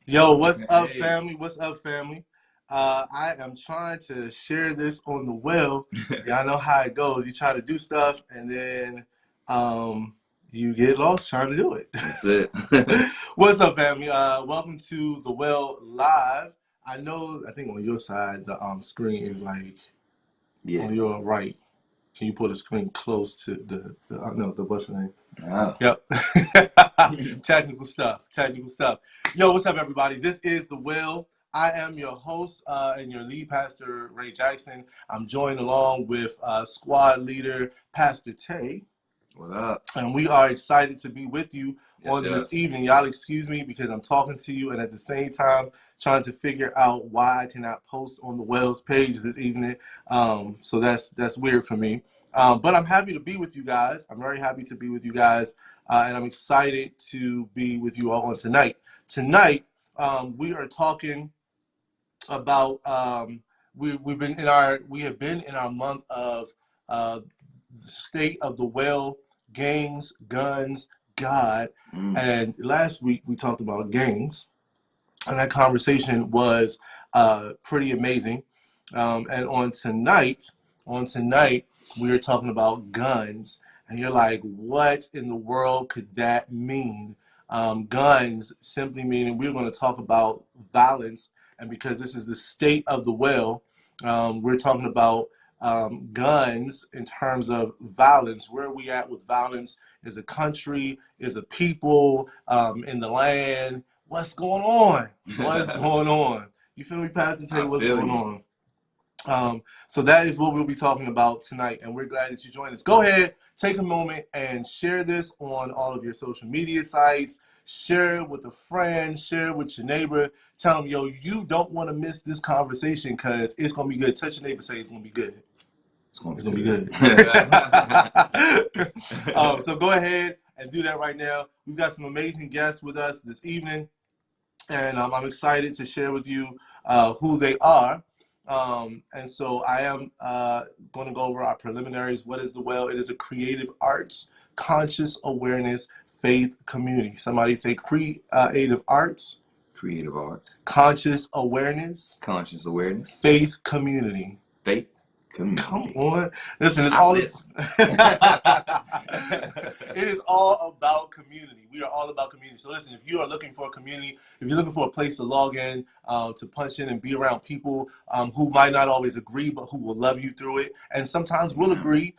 Yo, what's up, family? What's up, family? I am trying to share this on the well. Y'all know how it goes. You try to do stuff, and then you get lost trying to do it. That's it. What's up, family? Welcome to the Well Live. I think on your side, the screen is like on your right. Can you put the screen close to the what's the name? Wow. Yep. Technical stuff. Yo, what's up, everybody? This is The Will. I am your host and your lead pastor, Ray Jackson. I'm joined along with squad leader, Pastor Tay. What up? And we are excited to be with you on this evening. Y'all excuse me because I'm talking to you and at the same time trying to figure out why I cannot post on the Wells page this evening. So that's weird for me. But I'm happy to be with you guys. I'm very happy to be with you guys. And I'm excited to be with you all on tonight. Tonight, we are talking about we have been in our month of the state of the well, gangs, guns, God. And last week we talked about gangs, and that conversation was pretty amazing. And on tonight, we are talking about guns. And you're like, what in the world could that mean? Guns simply meaning we're going to talk about violence. And because this is the state of the well, we're talking about guns in terms of violence. Where are we at with violence as a country, as a people, in the land? What's going on? What's going on? You feel me, Pastor Tay? What's going on? So that is what we'll be talking about tonight, and we're glad that you joined us. Go ahead, take a moment and share this on all of your social media sites. Share it with a friend, share it with your neighbor. Tell them, yo, you don't want to miss this conversation because it's going to be good. Touch your neighbor, say it's going to be good. It's going to be good. So go ahead and do that right now. We've got some amazing guests with us this evening, and I'm excited to share with you who they are. And so I am going to go over our preliminaries. What is the Well? It is a creative arts, conscious awareness, faith community. Somebody say creative arts. Creative arts. Conscious awareness. Conscious awareness. Faith community. Faith community. Come on. Listen, it's all this. It is all about community. We are all about community. So listen, if you are looking for a community, if you're looking for a place to log in, to punch in and be around people who might not always agree, but who will love you through it, and sometimes will agree,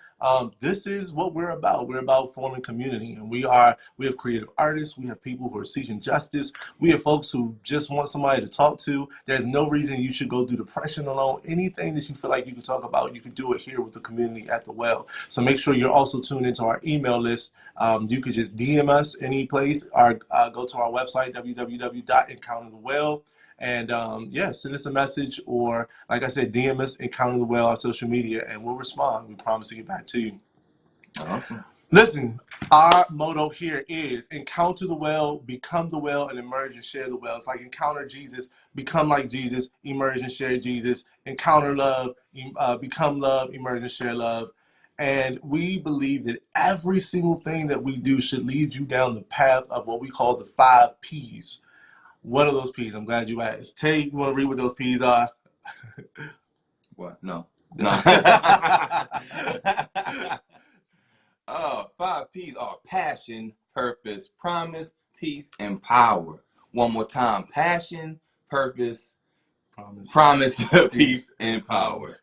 this is what we're about. We're about forming community, and we have creative artists, we have people who are seeking justice, we have folks who just want somebody to talk to. There's no reason you should go through depression alone. Anything that you feel like you can talk about, you can do it here with the community at the Well. So make sure you're also tuned into our email list. You could just DM us any place or go to our website, www.encounterthewell, And yeah, send us a message, or like I said, DM us, Encounter the Well on social media, and we'll respond. We promise to get back to you. Awesome. Listen, our motto here is encounter the well, become the well, and emerge and share the well. It's like encounter Jesus, become like Jesus, emerge and share Jesus. Encounter love, become love, emerge and share love. And we believe that every single thing that we do should lead you down the path of what we call the 5 P's. What are those P's? I'm glad you asked. Tay, you want to read what those P's are? What? No. 5 P's are passion, purpose, promise, peace, and power. One more time. Passion, purpose, promise, peace, and power.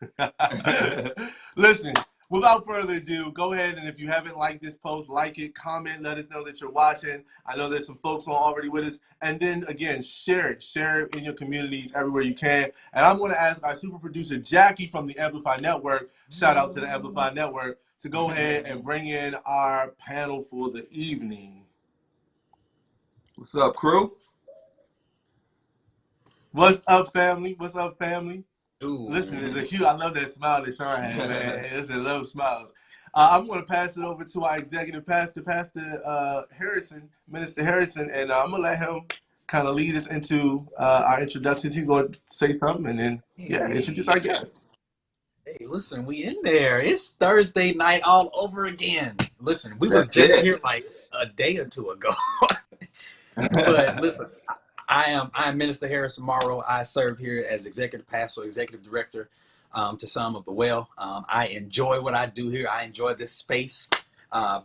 Listen, without further ado, go ahead, and if you haven't liked this post, like it, comment, let us know that you're watching. I know there's some folks already with us. And then again, share it in your communities everywhere you can. And I'm going to ask our super producer Jackie from the Amplify Network, shout out to the Amplify Network, to go ahead and bring in our panel for the evening. What's up, crew? What's up, family? What's up, family? Ooh. Listen, there's a huge. I love that smile that Sean had, man. It's a love smiles. I'm going to pass it over to our executive pastor, Pastor Harrison, Minister Harrison, and I'm going to let him kind of lead us into our introductions. He's going to say something, and then introduce our guest. Hey, listen, we in there. It's Thursday night all over again. Listen, we was just here like a day or two ago. But listen, I am Minister Harrison Morrow. I serve here as executive pastor, executive director to some of the Well. I enjoy what I do here. I enjoy this space,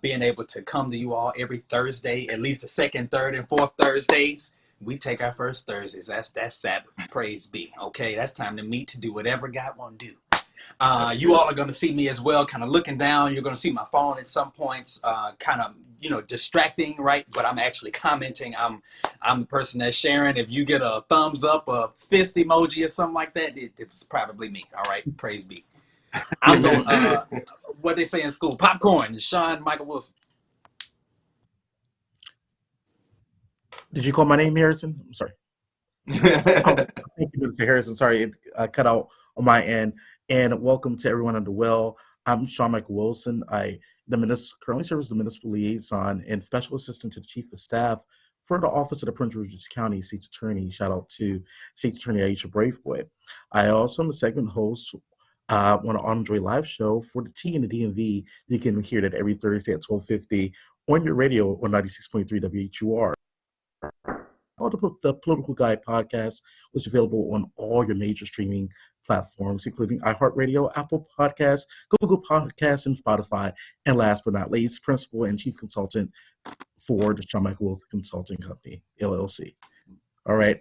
being able to come to you all every Thursday, at least the second, third, and fourth Thursdays. We take our first Thursdays. That's Sabbath. Praise be. Okay, that's time to meet to do whatever God want to do. You all are going to see me as well, kind of looking down. You're going to see my phone at some points, kind of, distracting, right? But I'm actually commenting. I'm the person that's sharing. If you get a thumbs up, a fist emoji, or something like that, it was probably me. All right, praise be. I'm going. What they say in school, popcorn. Sean Michael Wilson. Did you call my name, Harrison? I'm sorry. Thank you, Mr. Harrison. Sorry, it cut out on my end. And welcome to everyone on the Well. I'm Sean Michael Wilson. Currently serve as the municipal liaison and special assistant to the chief of staff for the office of the Prince George's County State's Attorney. Shout out to State's Attorney Aisha Braveboy. I also am the segment host on an Andre live show for the T and the DMV. You can hear that every Thursday at 12:50 on your radio on 96.3 WHUR. The Political Guide podcast, which is available on all your major streaming platforms, including iHeartRadio, Apple Podcasts, Google Podcasts, and Spotify. And last but not least, principal and chief consultant for the Sean Michael Wilson Consulting Company, LLC. All right.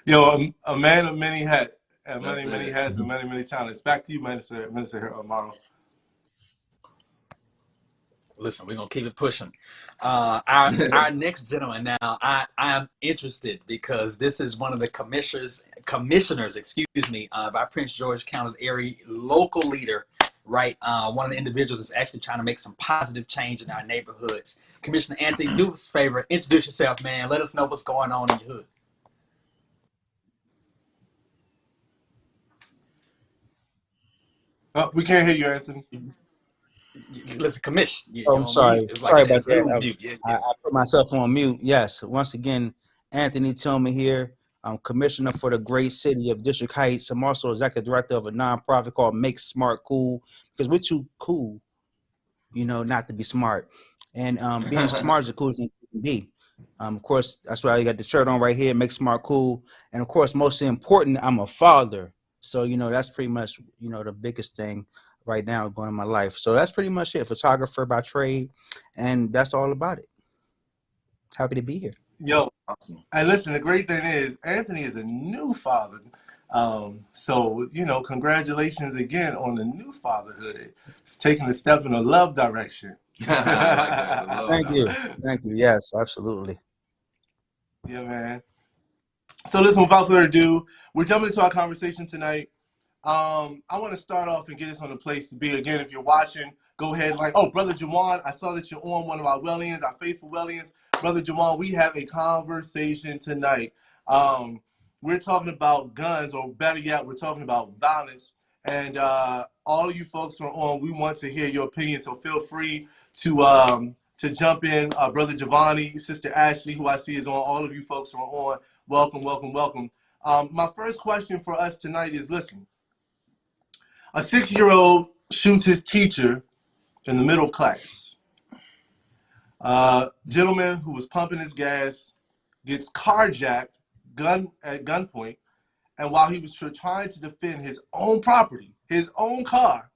Yo, a man of many hats, many hats, and many talents. Back to you, Minister Morrow. Listen, we're going to keep it pushing. Our next gentleman now, I am interested because this is one of the commissioners, of our Prince George County's area local leader, right? One of the individuals is actually trying to make some positive change in our neighborhoods. Commissioner Anthony, do us a favor, introduce yourself, man. Let us know what's going on in your hood. We can't hear you, Anthony. Listen, Commish. I'm sorry. It's sorry like about that. mute. I put myself on mute. Yes. Once again, Anthony Tilgman here. I'm commissioner for the great city of District Heights. I'm also executive director of a nonprofit called Make Smart Cool, because we're too cool, not to be smart. And being smart is the coolest thing you can be. Of course, that's why I got the shirt on right here, Make Smart Cool. And of course, most important, I'm a father. So, that's pretty much, the biggest thing right now going in my life. So that's pretty much it. Photographer by trade, and that's all about it. Happy to be here. Yo, awesome. And listen, the great thing is Anthony is a new father. So, congratulations again on the new fatherhood. It's taking a step in a love direction. Thank you. Yes, absolutely. Yeah, man. So listen, without further ado, we're jumping into our conversation tonight. I want to start off and get us on a place to be. Again, if you're watching, go ahead and like, oh, Brother Jawan, I saw that you're on one of our Wellians, our faithful Wellians. Brother Jawan, we have a conversation tonight. We're talking about guns, or better yet, we're talking about violence. And all of you folks who are on, we want to hear your opinion. So feel free to jump in. Brother Giovanni, Sister Ashley, who I see is on. All of you folks who are on, welcome, welcome, welcome. My first question for us tonight is, listen, a 6-year-old shoots his teacher in the middle of class. Gentleman who was pumping his gas gets carjacked at gunpoint, and while he was trying to defend his own property, his own car,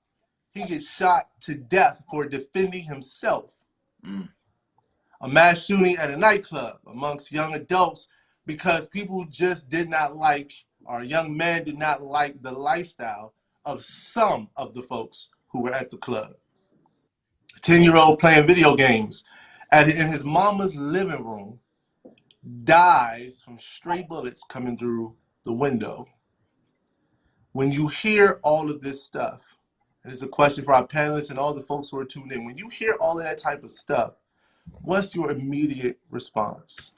he gets shot to death for defending himself. A mass shooting at a nightclub amongst young adults because people just did not like, or young men did not like, the lifestyle of some of the folks who were at the club. A 10-year-old playing video games in his mama's living room dies from stray bullets coming through the window. When you hear all of this stuff, and it's a question for our panelists and all the folks who are tuned in, when you hear all of that type of stuff, what's your immediate response?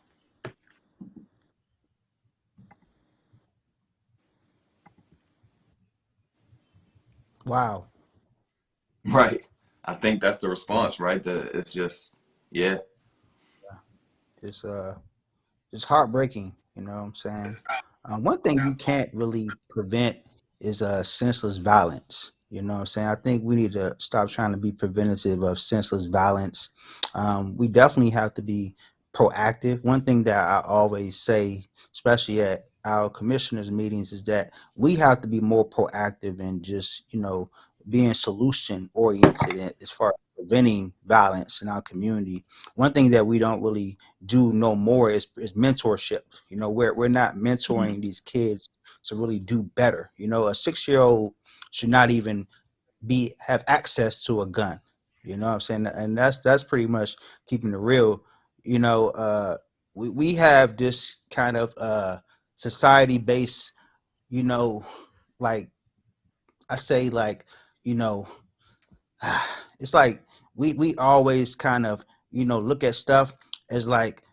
Wow. Right. I think that's the response, right? It's just, yeah. It's heartbreaking, you know what I'm saying? One thing you can't really prevent is senseless violence. You know what I'm saying? I think we need to stop trying to be preventative of senseless violence. We definitely have to be proactive. One thing that I always say, especially at our commissioners meetings, is that we have to be more proactive and just, being solution oriented as far as preventing violence in our community. One thing that we don't really do no more is mentorship. We're not mentoring these kids to really do better. A 6-year-old should not even have access to a gun. You know what I'm saying? And that's pretty much keeping it real. We have this kind of society based, like I say, like, you know, it's like we always kind of look at stuff as like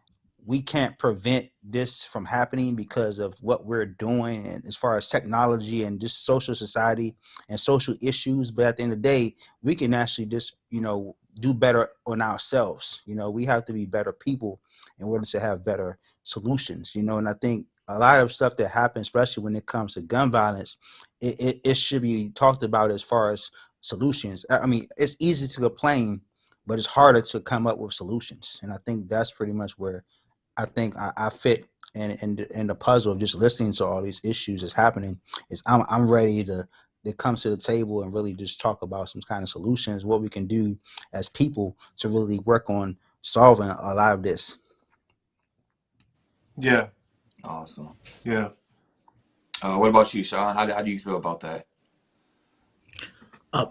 we can't prevent this from happening because of what we're doing, and as far as technology and just social society and social issues. But at the end of the day, we can actually just do better on ourselves. We have to be better people in order to have better solutions. And I think a lot of stuff that happens, especially when it comes to gun violence, it should be talked about as far as solutions. I mean, it's easy to complain, but it's harder to come up with solutions. And I think that's pretty much where I think I fit in the puzzle of just listening to all these issues that's happening. Is I'm ready to come to the table and really just talk about some kind of solutions, what we can do as people to really work on solving a lot of this. Yeah. Awesome. Yeah. What about you, Sean? How do you feel about that?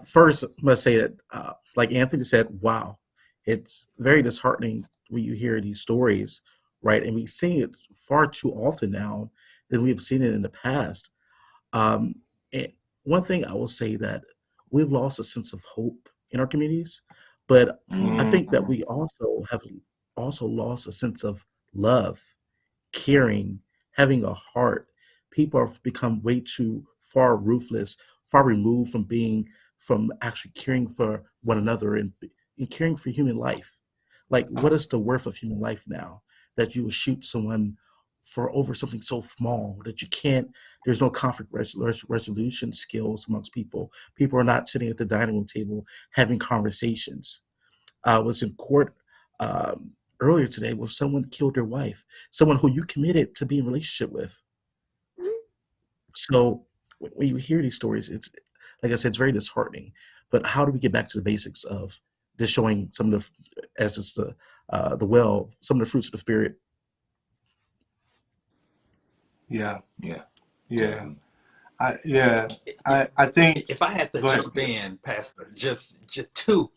First, I must say that, like Anthony said, wow, it's very disheartening when you hear these stories, right? And we see it far too often now than we've seen it in the past. Um, and one thing I will say that we've lost a sense of hope in our communities, but I think that we also have lost a sense of love, caring, having a heart. People have become way too far ruthless, far removed from actually caring for one another and caring for human life. Like, what is the worth of human life now that you would shoot someone for over something so small that you can't? There's no conflict resolution skills amongst people. People are not sitting at the dining room table having conversations. I was in court earlier today where someone killed their wife, someone who you committed to be in a relationship with. So when you hear these stories, it's like I said, it's very disheartening. But how do we get back to the basics of just showing some of as it's some of the fruits of the spirit? Yeah. Yeah. Yeah. If I think. if I had to Go ahead. jump in, Pastor, just two,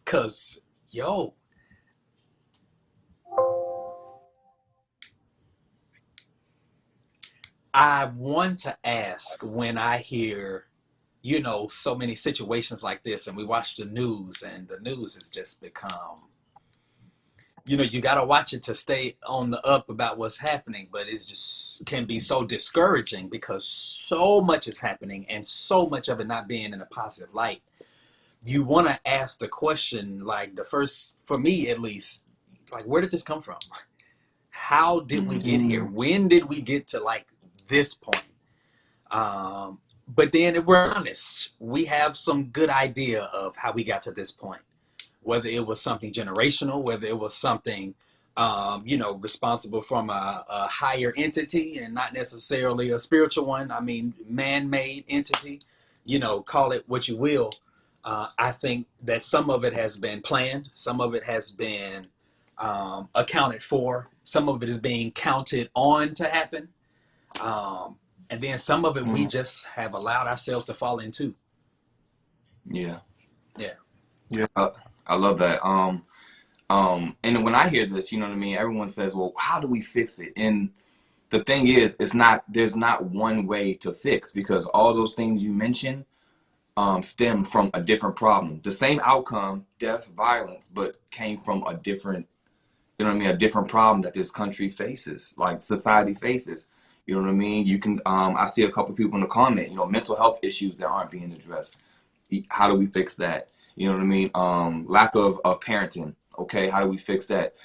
cause yo, I want to ask when I hear so many situations like this, and we watch the news, and the news has just become, you got to watch it to stay on the up about what's happening, but it's just can be so discouraging because so much is happening and so much of it not being in a positive light. You want to ask the question, like the first, for me at least, like, where did this come from? How did we get here? When did we get to like this point? But then if we're honest, we have some good idea of how we got to this point, whether it was something generational, whether it was something, responsible from a higher entity and not necessarily a spiritual one. I mean, man-made entity, call it what you will. I think that some of it has been planned. Some of it has been accounted for. Some of it is being counted on to happen. And then some of it we just have allowed ourselves to fall into. Yeah. Yeah. I love that. And when I hear this, you know what I mean? Everyone says, well, how do we fix it? And the thing is, there's not one way to fix, because all those things you mentioned stem from a different problem. The same outcome, death, violence, but came from a different, a different problem that this country faces, like society faces. You know what I mean? You can, I see a couple people in the comment, mental health issues that aren't being addressed. How do we fix that? You know what I mean? Lack of parenting. Okay, how do we fix that?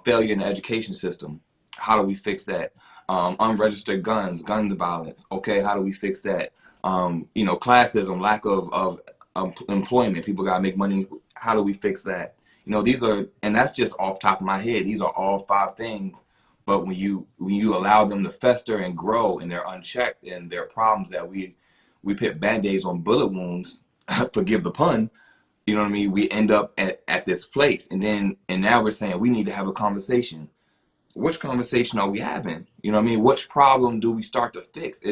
Failure in the education system. How do we fix that? Unregistered guns violence. Okay, how do we fix that? Classism, lack of employment. People gotta make money. How do we fix that? These are, and that's just off the top of my head. These are all 5 things. But when you allow them to fester and grow and they're unchecked and they're problems that we put band-aids on bullet wounds, forgive the pun, you know what I mean? We end up at this place. And now we're saying we need to have a conversation. Which conversation are we having? You know what I mean? Which problem do we start to fix?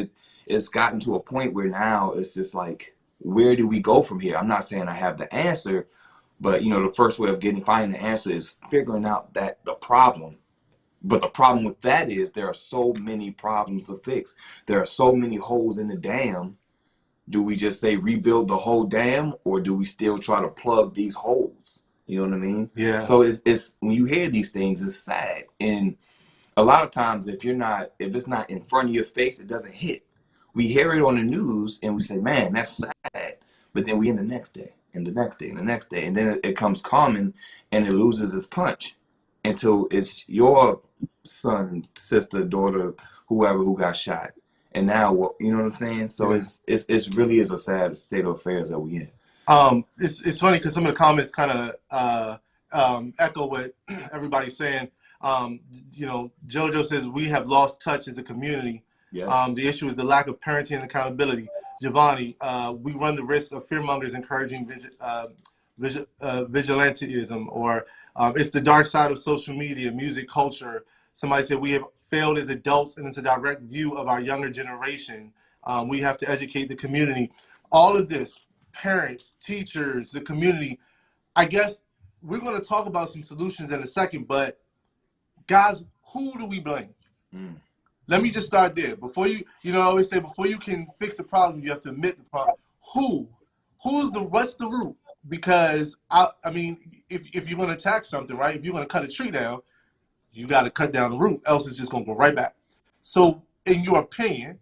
It's gotten to a point where now it's just like, where do we go from here? I'm not saying I have the answer, but the first way of finding the answer is figuring out that the problem. But the problem with that is there are so many problems to fix. There are so many holes in the dam. Do we just say rebuild the whole dam, or do we still try to plug these holes? You know what I mean? Yeah. So it's when you hear these things, it's sad. And a lot of times, if it's not in front of your face, it doesn't hit. We hear it on the news and we say, man, that's sad. But then we in the next day and the next day and the next day. And then it comes common and it loses its punch until it's your son, sister, daughter, whoever who got shot. And now, you know what I'm saying? So it's really is a sad state of affairs that we in. It's funny because some of the comments kind of echo what everybody's saying. JoJo says we have lost touch as a community. Yes. The issue is the lack of parenting and accountability. Giovanni, we run the risk of fearmongers encouraging vigilantism, or it's the dark side of social media, music, culture. Somebody said we have failed as adults, and it's a direct view of our younger generation. We have to educate the community. All of this, parents, teachers, the community. I guess we're going to talk about some solutions in a second, but guys, who do we blame? Let me just start there. Before I always say, before you can fix a problem, you have to admit the problem. What's the root? Because I mean, if you're going to attack something, right? If you're going to cut a tree down, you got to cut down the root, else it's just going to go right back. So, in your opinion,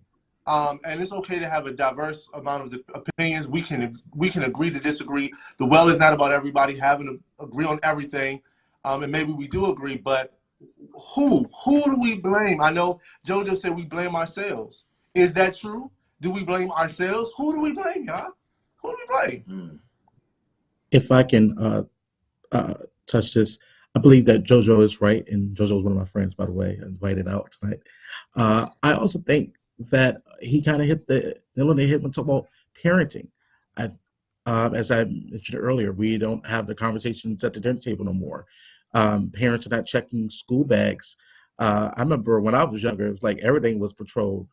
and it's okay to have a diverse amount of opinions. We can agree to disagree. The well is not about everybody having to agree on everything, and maybe we do agree. But who do we blame? I know JoJo said we blame ourselves. Is that true? Do we blame ourselves? Who do we blame, y'all? Who do we blame? If I can touch this, I believe that JoJo is right, and JoJo is one of my friends, by the way, invited out tonight. I also think that he kind of hit the nail on the head when talking about parenting. As I mentioned earlier, we don't have the conversations at the dinner table no more. Parents are not checking school bags. I remember when I was younger, it was like everything was patrolled.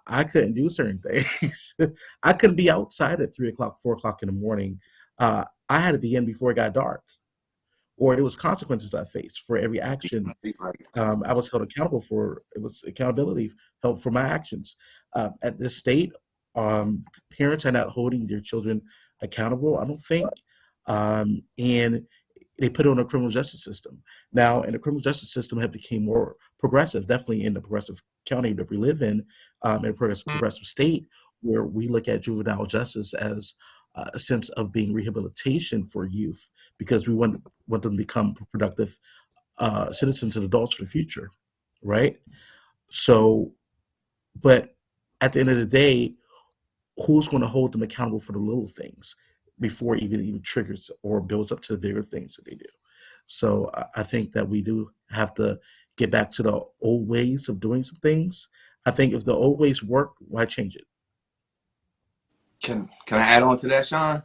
I couldn't do certain things. I couldn't be outside at 3 o'clock, 4 o'clock in the morning. I had to be in before it got dark, or there was consequences I faced for every action. I was held accountable for. It was accountability held for my actions. At this state, parents are not holding their children accountable, I don't think. And they put it on a criminal justice system. Now, and the criminal justice system have become more progressive, definitely in the progressive county that we live in a progressive state, where we look at juvenile justice as a sense of being rehabilitation for youth, because we want them to become productive citizens and adults for the future, right? So, but at the end of the day, who's going to hold them accountable for the little things before even triggers or builds up to the bigger things that they do? So I think that we do have to get back to the old ways of doing some things. I think if the old ways work, why change it? Can I add on to that, Sean?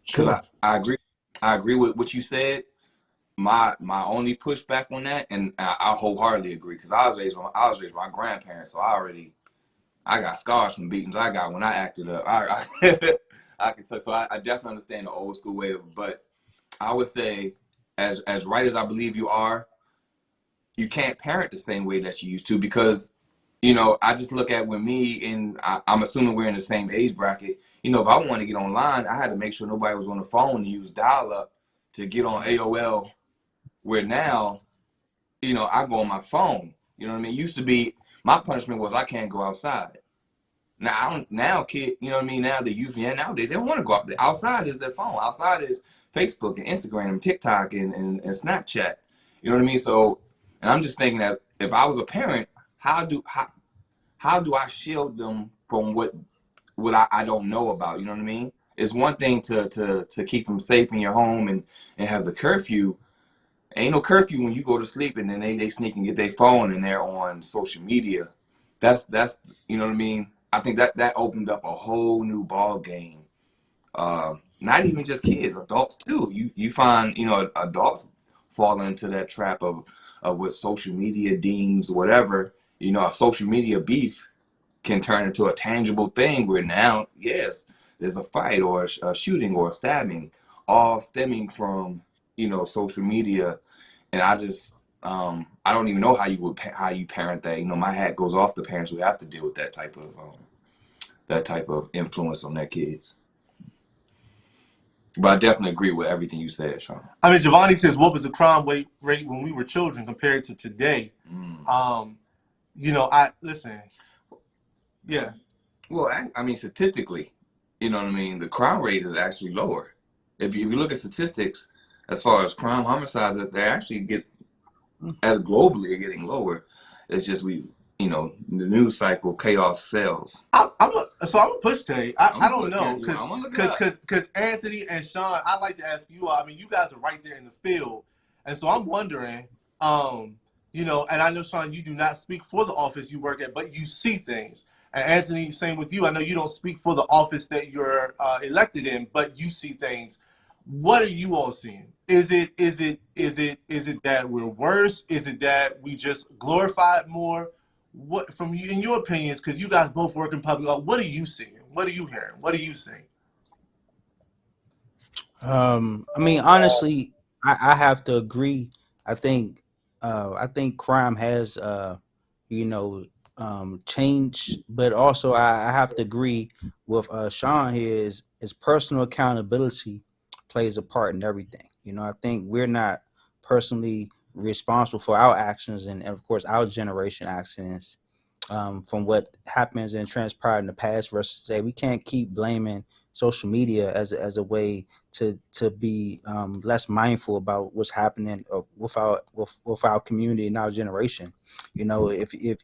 Because Sure. I agree with what you said. My only pushback on that, and I wholeheartedly agree, because I was raised by my grandparents, so I got scars from beatings I got when I acted up. I can tell. So I definitely understand the old school way of, but I would say, as right as I believe you are, you can't parent the same way that you used to, because I just look at when me and I'm assuming we're in the same age bracket. If I wanted to get online, I had to make sure nobody was on the phone and use dial up to get on AOL. Where now, I go on my phone. You know what I mean? Used to be my punishment was I can't go outside. Now I don't. Now kid, you know what I mean? Now the youth, yeah, nowadays they don't want to go out. Outside is their phone. Outside is Facebook and Instagram and TikTok and Snapchat. You know what I mean? So, and I'm just thinking that if I was a parent, how do I shield them from what I don't know about? You know what I mean? It's one thing to keep them safe in your home and have the curfew. Ain't no curfew when you go to sleep and then they sneak and get their phone and they're on social media. That's you know what I mean? I think that opened up a whole new ball game. Not even just kids, adults too. You find, adults fall into that trap of what social media deems whatever. A social media beef can turn into a tangible thing where now, yes, there's a fight or a shooting or a stabbing, all stemming from, social media. And I don't even know how you parent that. My hat goes off to parents who have to deal with that type of influence on their kids. But I definitely agree with everything you said, Sean. I mean, Giovanni says, what was the crime rate when we were children compared to today? I listen. Yeah. Well, I mean, statistically, you know what I mean? The crime rate is actually lower. If you look at statistics, as far as crime, homicides, they actually as globally are getting lower. It's just the news cycle, chaos sells. I'm gonna push today. I don't know, because Anthony and Sean, I'd like to ask you. I mean, you guys are right there in the field, and so I'm wondering, and I know, Sean, you do not speak for the office you work at, but you see things. And Anthony, same with you. I know you don't speak for the office that you're elected in, but you see things. What are you all seeing? Is it that we're worse? Is it that we just glorify it more? What, from you, in your opinions, because you guys both work in public law, what are you seeing? What are you hearing? What are you seeing? I mean, honestly, I have to agree. I think crime has you know changed, but also I have to agree with Sean here. Is personal accountability plays a part in everything. I think we're not personally responsible for our actions, and of course our generation actions, from what happens and transpired in the past versus today. We can't keep blaming social media as a way to be less mindful about what's happening with our community and our generation. If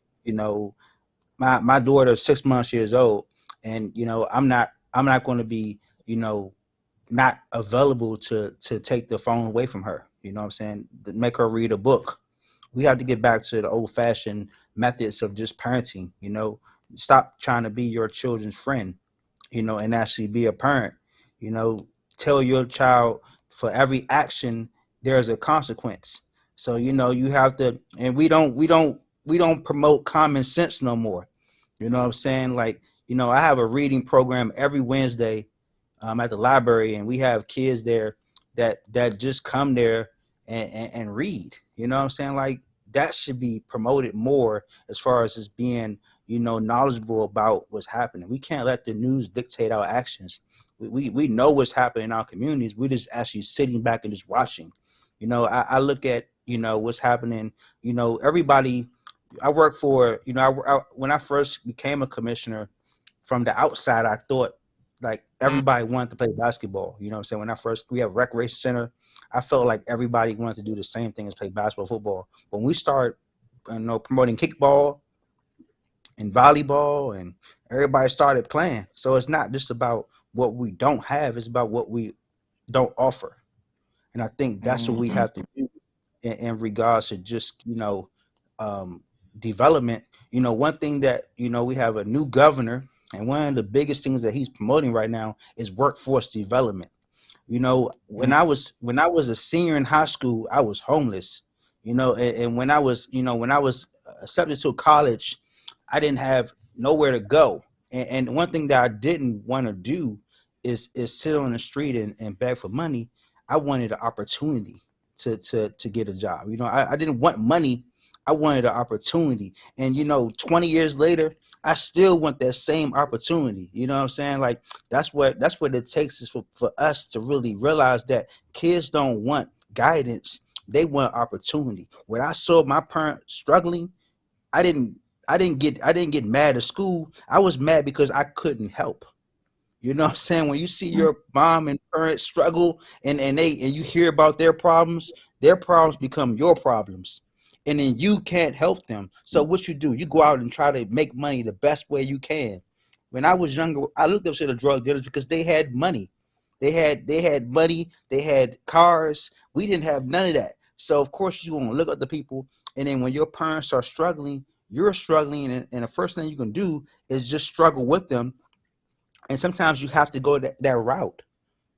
my daughter is 6 months years old, and I'm not going to be not available to take the phone away from her. You know what I'm saying? To make her read a book. We have to get back to the old fashioned methods of just parenting. Stop trying to be your children's friend, and actually be a parent. You know, tell your child for every action there's a consequence. So you have to, and we don't promote common sense no more. You know what I'm saying? Like, I have a reading program every Wednesday at the library, and we have kids there that just come there and read. You know what I'm saying? Like, that should be promoted more as far as just being knowledgeable about what's happening. We can't let the news dictate our actions. We know what's happening in our communities. We're just actually sitting back and just watching. I look at, what's happening, everybody. I work for, when I first became a commissioner, from the outside, I thought like everybody wanted to play basketball. You know what I'm saying? When we have a recreation center, I felt like everybody wanted to do the same thing as play basketball, football. When we start, promoting kickball and volleyball, and everybody started playing. So it's not just about what we don't have; it's about what we don't offer. And I think that's what we have to do in regards to just um, development. One thing that we have a new governor, and one of the biggest things that he's promoting right now is workforce development. When I was a senior in high school, I was homeless. And when I was accepted to college, I didn't have nowhere to go. And one thing that I didn't want to do is sit on the street and beg for money. I wanted an opportunity to get a job. I didn't want money. I wanted an opportunity. And 20 years later, I still want that same opportunity. You know what I'm saying? Like that's what it takes is for us to really realize that kids don't want guidance. They want opportunity. When I saw my parents struggling, I didn't I didn't get mad at school. I was mad because I couldn't help. You know what I'm saying? When you see your mom and parents struggle, and you hear about their problems become your problems. And then you can't help them. So what you do, you go out and try to make money the best way you can. When I was younger, I looked up to the drug dealers because they had money. They had money, they had cars. We didn't have none of that. So of course you want to look at the people, and then when your parents are struggling, you're struggling, and the first thing you can do is just struggle with them. And sometimes you have to go that route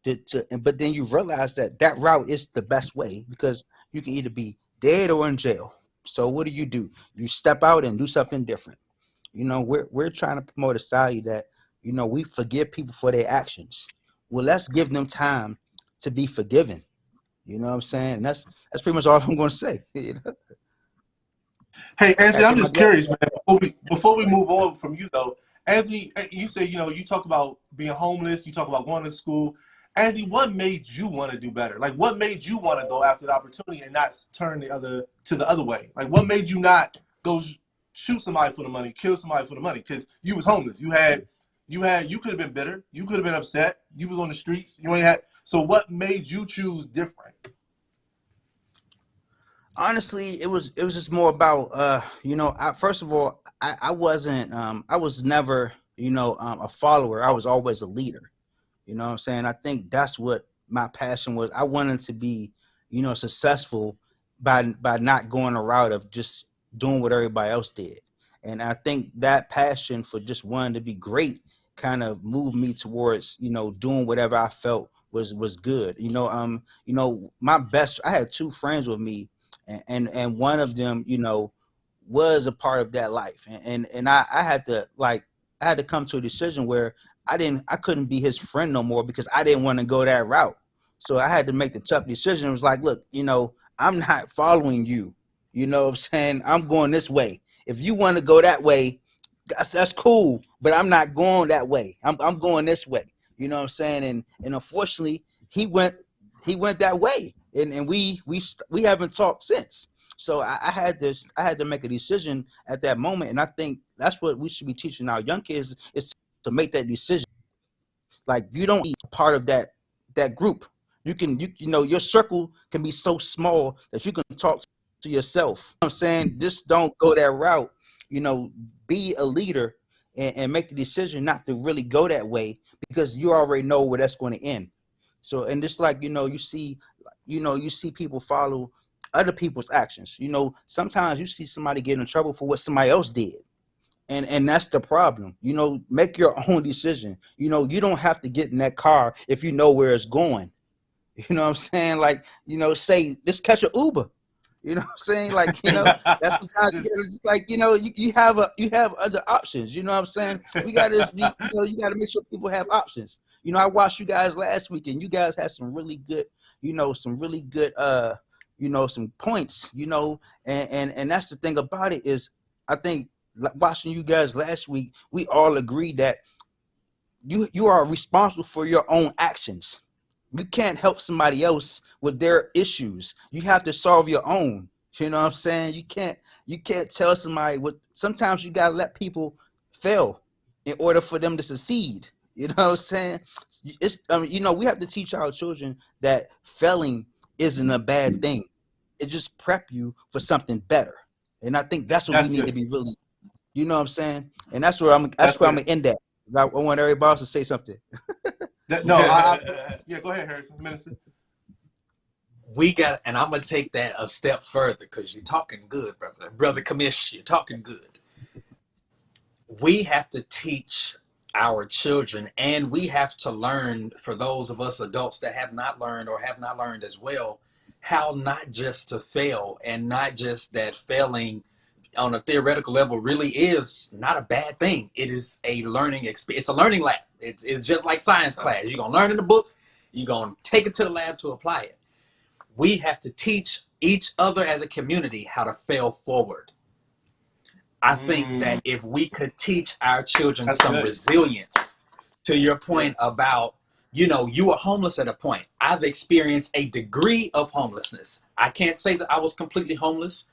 but then you realize that route is the best way, because you can either be dead or in jail. So what do? You step out and do something different. We're trying to promote a society that we forgive people for their actions. Well, let's give them time to be forgiven. You know what I'm saying? And that's pretty much all I'm going to say. Hey, Anthony, I'm That's my just curious, man. Before we move on from you, though, Anthony, you said you talk about being homeless, you talk about going to school. Anthony, what made you want to do better? Like, what made you want to go after the opportunity and not turn the other way? Like, what made you not go shoot somebody for the money, kill somebody for the money? Because you was homeless. You could have been bitter. You could have been upset. You was on the streets. You ain't had. So, what made you choose different? Honestly, it was just more about first of all, I wasn't I was never a follower. I was always a leader. You know what I'm saying? I think that's what my passion was. I wanted to be successful by not going a route of just doing what everybody else did. And I think that passion for just wanting to be great kind of moved me towards doing whatever I felt was good. My best, I had two friends with me, and one of them was a part of that life. And I had to come to a decision where I couldn't be his friend no more, because I didn't want to go that route. So I had to make the tough decision. It was like, look, I'm not following you. You know what I'm saying? I'm going this way. If you want to go that way, that's cool, but I'm not going that way. I'm going this way. You know what I'm saying? And unfortunately, he went that way, and we haven't talked since. So I had to make a decision at that moment, and I think that's what we should be teaching our young kids, is to make that decision. Like, you don't be a part of that group. Your circle can be so small that you can talk to yourself. You know what I'm saying, just don't go that route. Be a leader, and make the decision not to really go that way, because you already know where that's going to end. So, and just like you see people follow other people's actions. Sometimes you see somebody get in trouble for what somebody else did. And that's the problem. Make your own decision. You don't have to get in that car if you know where it's going. You know what I'm saying? Like, say, just catch an Uber. You know what I'm saying? Like, that's sometimes just like, you have other options. You know what I'm saying? We gotta just be, you gotta make sure people have options. I watched you guys last week, and you guys had some really good, some points, and that's the thing about it is, I think watching you guys last week, we all agreed that you are responsible for your own actions. You can't help somebody else with their issues. You have to solve your own. You know what I'm saying? You can't tell somebody what. Sometimes you gotta let people fail in order for them to succeed. You know what I'm saying? We have to teach our children that failing isn't a bad thing. It just prep you for something better. And I think that's what we need to be really. You know what I'm saying? And that's where I'm gonna end at. I want everybody else to say something. Yeah, go ahead, Harrison, Minister. And I'm gonna take that a step further because you're talking good, brother Commish. You're talking good. We have to teach our children, and we have to learn, for those of us adults that have not learned or have not learned as well, how not just to fail, and not just that failing on a theoretical level really is not a bad thing. It is a learning experience. It's a learning lab. It's just like science class. You're going to learn in the book. You're going to take it to the lab to apply it. We have to teach each other as a community how to fail forward. I think that if we could teach our children some resilience, to your point about, you were homeless at a point. I've experienced a degree of homelessness. I can't say that I was completely homeless,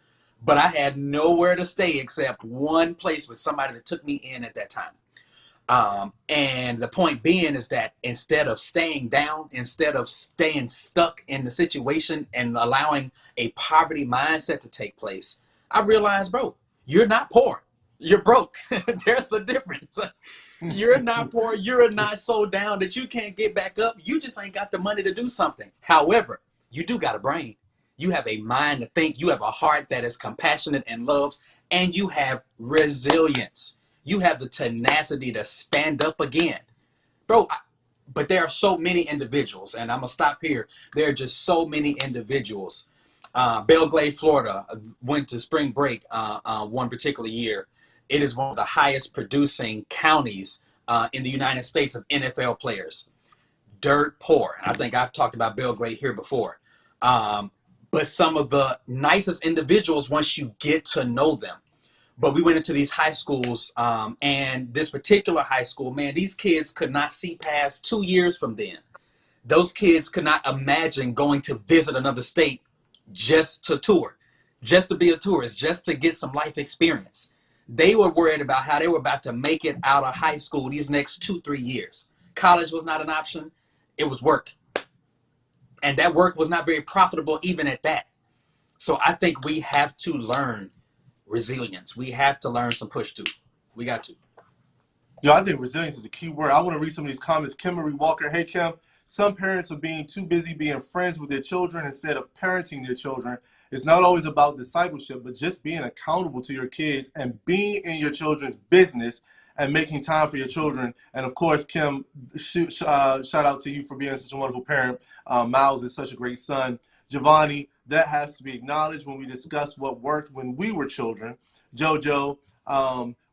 but I had nowhere to stay except one place with somebody that took me in at that time. And the point being is that instead of staying down, instead of staying stuck in the situation and allowing a poverty mindset to take place, I realized, bro, you're not poor. You're broke. There's a difference. You're not poor. You're not so down that you can't get back up. You just ain't got the money to do something. However, you do got a brain. You have a mind to think. You have a heart that is compassionate and loves, and you have resilience. You have the tenacity to stand up again. Bro, but there are so many individuals, and I'm going to stop here. There are just so many individuals. Belgrade, Florida, went to spring break one particular year. It is one of the highest producing counties in the United States of NFL players. Dirt poor. I think I've talked about Belgrade here before. But some of the nicest individuals once you get to know them. But we went into these high schools, and this particular high school, man, these kids could not see past 2 years from then. Those kids could not imagine going to visit another state just to tour, just to be a tourist, just to get some life experience. They were worried about how they were about to make it out of high school these next 2-3 years. College was not an option. It was work. And that work was not very profitable even at that. So I think we have to learn resilience. We have to learn some push through. We got to. I think resilience is a key word. I want to read some of these comments. Kimberly Walker, hey Kim, some parents are being too busy being friends with their children instead of parenting their children. It's not always about discipleship, but just being accountable to your kids and being in your children's business and making time for your children. And of course, Kim, shout out to you for being such a wonderful parent. Miles is such a great son. Giovanni, that has to be acknowledged when we discuss what worked when we were children. Jojo,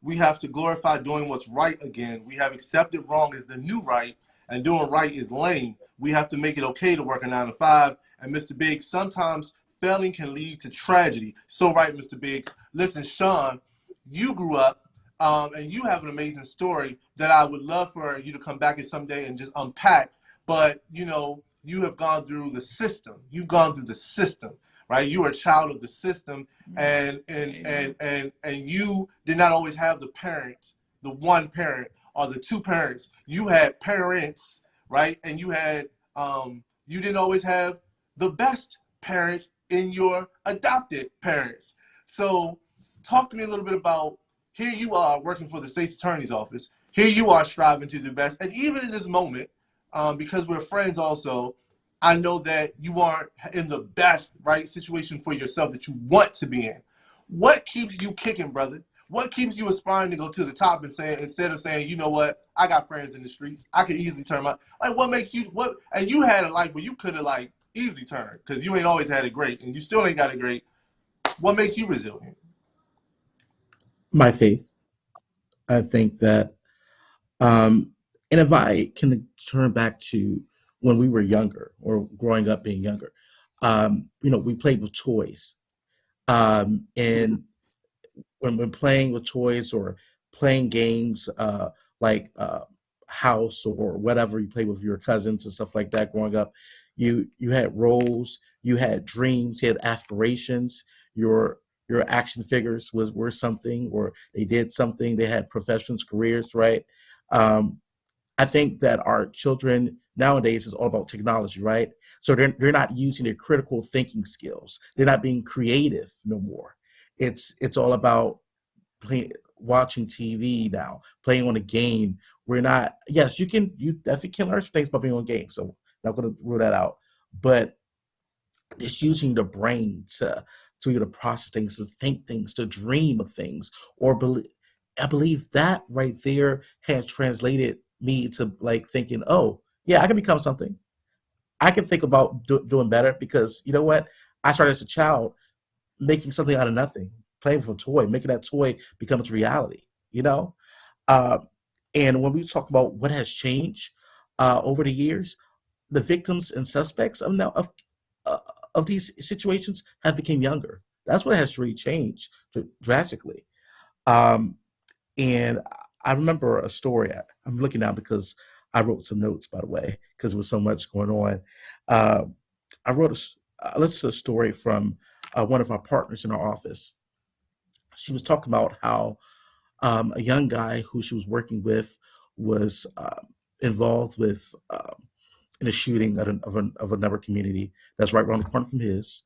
we have to glorify doing what's right again. We have accepted wrong as the new right, and doing right is lame. We have to make it okay to work a 9 to 5. And Mr. Biggs, sometimes failing can lead to tragedy. So right, Mr. Biggs. Listen, Sean, you grew up, and you have an amazing story that I would love for you to come back in someday and just unpack. But, you have gone through the system. You've gone through the system, right? You are a child of the system, and you did not always have the parent, the one parent or the two parents. You had parents, right? And you had you didn't always have the best parents in your adopted parents. So talk to me a little bit about, here you are working for the state's attorney's office. Here you are striving to do best. And even in this moment, because we're friends also, I know that you aren't in the best, right, situation for yourself that you want to be in. What keeps you kicking, brother? What keeps you aspiring to go to the top and saying, instead of saying, you know what, I got friends in the streets, I could easily turn my, like, what makes you, and you had a life where you could have, like, easily turned, because you ain't always had it great, and you still ain't got it great. What makes you resilient? My faith. I think that, and if I can turn back to when we were younger or growing up being younger, we played with toys. And when playing with toys or playing games like house or whatever you play with your cousins and stuff like that growing up, you had roles, you had dreams, you had aspirations. Your action figures were something, or they did something. They had professions, careers, right? Um, I think that our children nowadays is all about technology, right? So they're not using their critical thinking skills. They're not being creative no more. It's all about watching TV now, playing on a game. We're not. Yes, you definitely can learn some things by being on games. So not going to rule that out, but it's using the brain to either process things, to think things, to dream of things, or believe. I believe that right there has translated me to like thinking, oh yeah, I can become something. I can think about doing better because you know what? I started as a child making something out of nothing, playing with a toy, making that toy become its reality. You know, uh, and when we talk about what has changed over the years, the victims and suspects uh, of these situations have become younger. That's what has really changed drastically. Um, and I remember a story. I'm looking now because I wrote some notes, by the way, because there was so much going on. Uh, I wrote let's a story from one of our partners in our office. She was talking about how a young guy who she was working with was involved with in a shooting of another community that's right around the corner from his.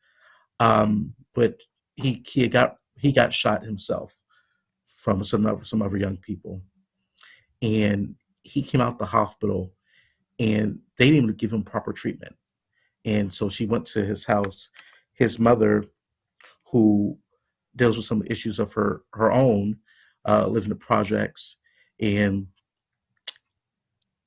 But he got shot himself from some other young people, and he came out the hospital, and they didn't even give him proper treatment. And so she went to his house. His mother, who deals with some issues of her own, live in the projects, and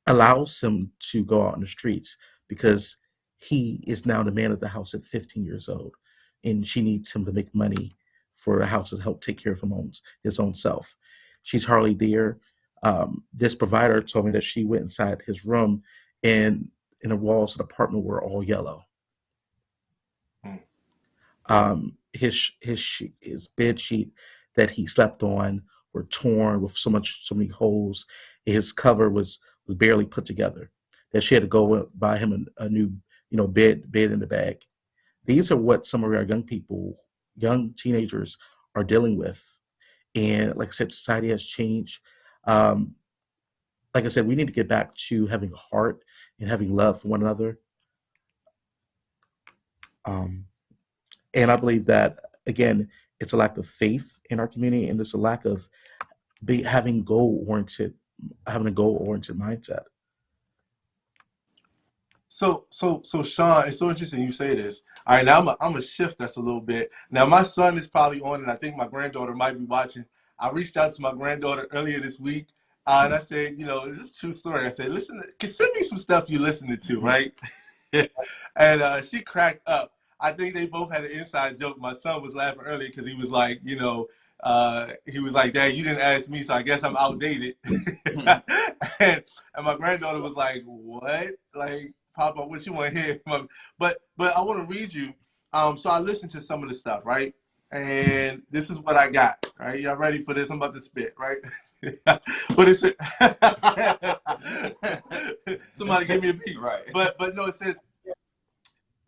allows him to go out in the streets because he is now the man of the house at 15 years old, and she needs him to make money for the house to help take care of his own self. She's hardly there. This provider told me that she went inside his room, and in the walls of the apartment were all yellow. His bed sheet that he slept on were torn with so many holes. His cover was barely put together. That she had to go buy him a new bed in the bag. These are what some of our young teenagers are dealing with. And like I said, society has changed. Um, like I said, we need to get back to having a heart and having love for one another. Um, And I believe that again, it's a lack of faith in our community, and it's a lack of having a goal oriented mindset. So Sean, it's so interesting you say this. All right, now I'm a shift that's a little bit. Now my son is probably on, and I think my granddaughter might be watching. I reached out to my granddaughter earlier this week, and I said, this is a true story. I said, listen, send me some stuff you're listening to, right? And she cracked up. I think they both had an inside joke. My son was laughing earlier because he was like, he was like, Dad, you didn't ask me, so I guess I'm outdated. and my granddaughter was like, what? Like, Papa, what you want to hear? But I want to read you. So I listened to some of the stuff, right? And this is what I got, right? Y'all ready for this? I'm about to spit, right? What is it? Somebody give me a beat. Right. But no, it says,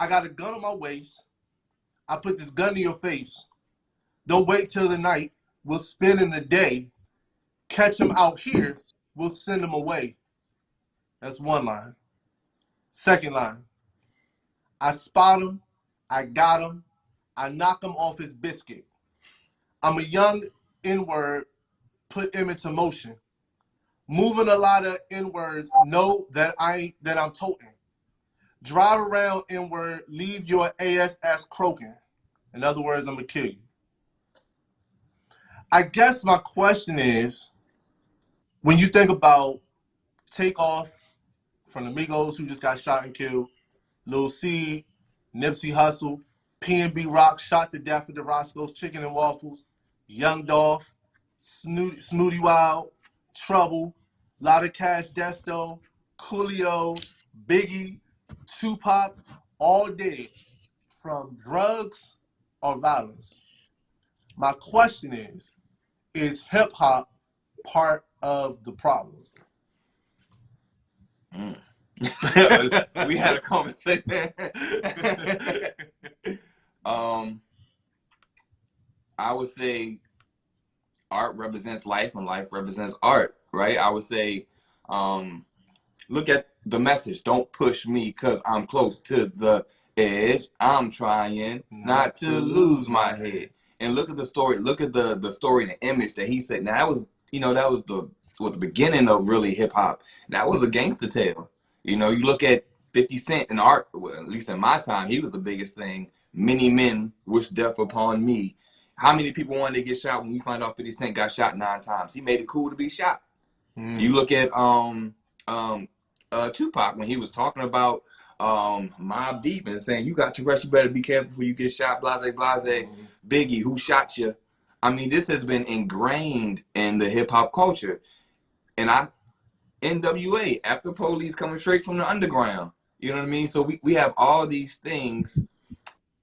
I got a gun on my waist. I put this gun in your face. Don't wait till the night. We'll spend in the day. Catch him out here. We'll send him away. That's one line. Second line. I spot him. I got him. I knock him off his biscuit. I'm a young N-word. Put him into motion. Moving a lot of N-words. Know that I'm toting. Drive around N-word. Leave your ass croaking. In other words, I'm going to kill you. I guess my question is, when you think about Takeoff from the Migos, who just got shot and killed, Lil C, Nipsey Hussle, P&B Rock shot to death at the Roscoe's Chicken and Waffles, Young Dolph, Snooty Wild, Trouble, Lotta Cash Desto, Coolio, Biggie, Tupac, all dead from drugs or violence. My question is, is hip hop part of the problem? We had a conversation. I would say art represents life and life represents art, right? I would say, look at the message. Don't push me because I'm close to the edge. I'm trying not to lose my head. And look at the story. Look at the story, the image that he said. Now that was, that was the beginning of really hip hop. That was a gangster tale. You look at 50 Cent in art, well, at least in my time, he was the biggest thing. Many men wish death upon me. How many people wanted to get shot when you find out 50 Cent got shot 9 times? He made it cool to be shot. You look at Tupac when he was talking about Mobb Deep and saying, you got to rest, you better be careful before you get shot, blase, blase. Biggie, who shot you? I mean, this has been ingrained in the hip-hop culture. And NWA, after police coming straight from the underground. You know what I mean? So we have all these things,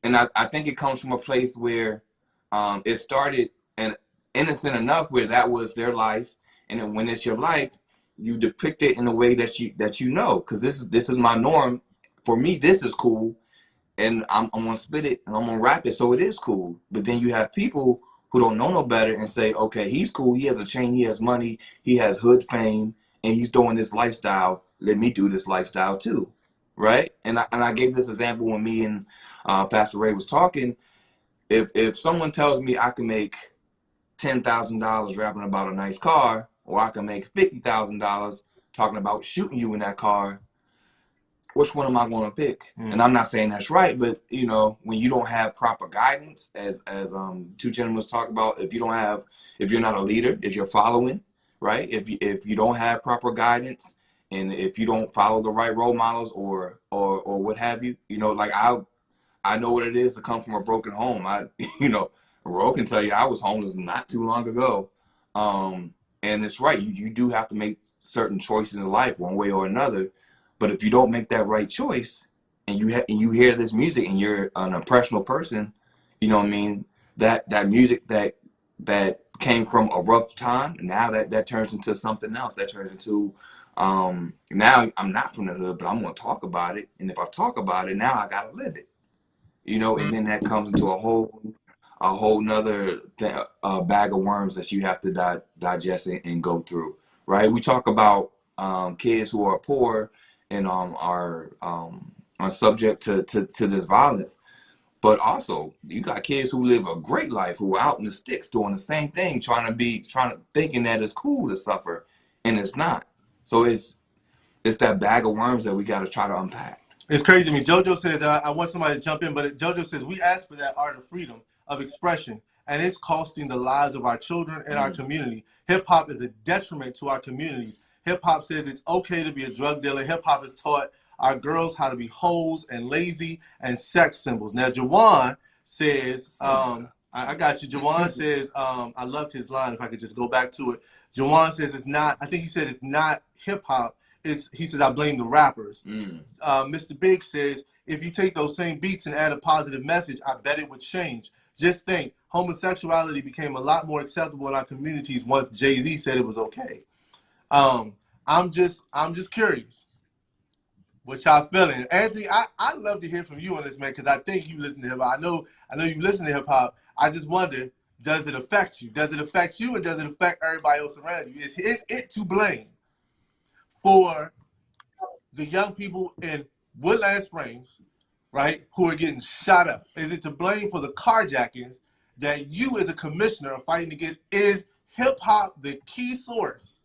and I think it comes from a place where it started and innocent enough where that was their life. And then when it's your life, you depict it in a way that you know, because this is my norm. For me, this is cool, and I'm gonna spit it and I'm gonna rap it, so it is cool. But then you have people who don't know no better and say, okay, he's cool, he has a chain, he has money, he has hood fame, and he's doing this lifestyle. Let me do this lifestyle too, right? And I gave this example when me and Pastor Ray was talking. If someone tells me I can make $10,000 rapping about a nice car, or I can make $50,000 talking about shooting you in that car, which one am I going to pick? And I'm not saying that's right, but when you don't have proper guidance, as two gentlemen talk about, if you're not a leader, if you're following, right? If you don't have proper guidance, and if you don't follow the right role models or what have you, like I know what it is to come from a broken home. Ro can tell you I was homeless not too long ago. And it's right. You do have to make certain choices in life one way or another. But if you don't make that right choice and you hear this music and you're an impressionable person, you know what I mean? That music that came from a rough time, now that turns into something else. That turns into now I'm not from the hood, but I'm gonna talk about it. And if I talk about it, now I gotta live it. And then that comes into a whole nother bag of worms that you have to digest and go through, right? We talk about kids who are poor and are subject to this violence, but also you got kids who live a great life who are out in the sticks doing the same thing, thinking that it's cool to suffer, and it's not. So it's that bag of worms that we got to try to unpack. It's crazy. I mean, JoJo says, I want somebody to jump in, but JoJo says, we asked for that art of freedom, of expression, and it's costing the lives of our children and our community. Hip-hop is a detriment to our communities. Hip-hop says it's okay to be a drug dealer. Hip-hop has taught our girls how to be hoes and lazy and sex symbols. Now, Jawan says, I got you. Jawan says, I loved his line, if I could just go back to it. Jawan says it's not, I think he said it's not hip-hop. He says, I blame the rappers. Mr. Big says, if you take those same beats and add a positive message, I bet it would change. Just think, homosexuality became a lot more acceptable in our communities once Jay-Z said it was okay. I'm just curious what y'all feeling. Anthony, I love to hear from you on this, man, because I think you listen to hip hop. I know you listen to hip hop. I just wonder, does it affect you? Does it affect you, and does it affect everybody else around you? Is it to blame for the young people in Woodland Springs, right, who are getting shot up? Is it to blame for the carjackings that you as a commissioner are fighting against? Is hip-hop the key source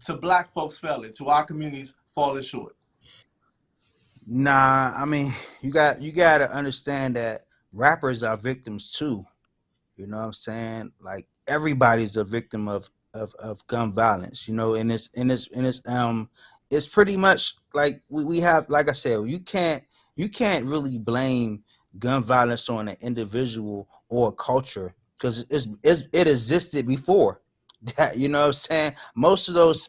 to black folks failing, to our communities falling short? Nah, I mean, you got to understand that rappers are victims too. You know what I'm saying? Like everybody's a victim of gun violence, it's pretty much like we have, like I said, you can't really blame gun violence on an individual or a culture because it existed before. That, you know what I'm saying? Most of those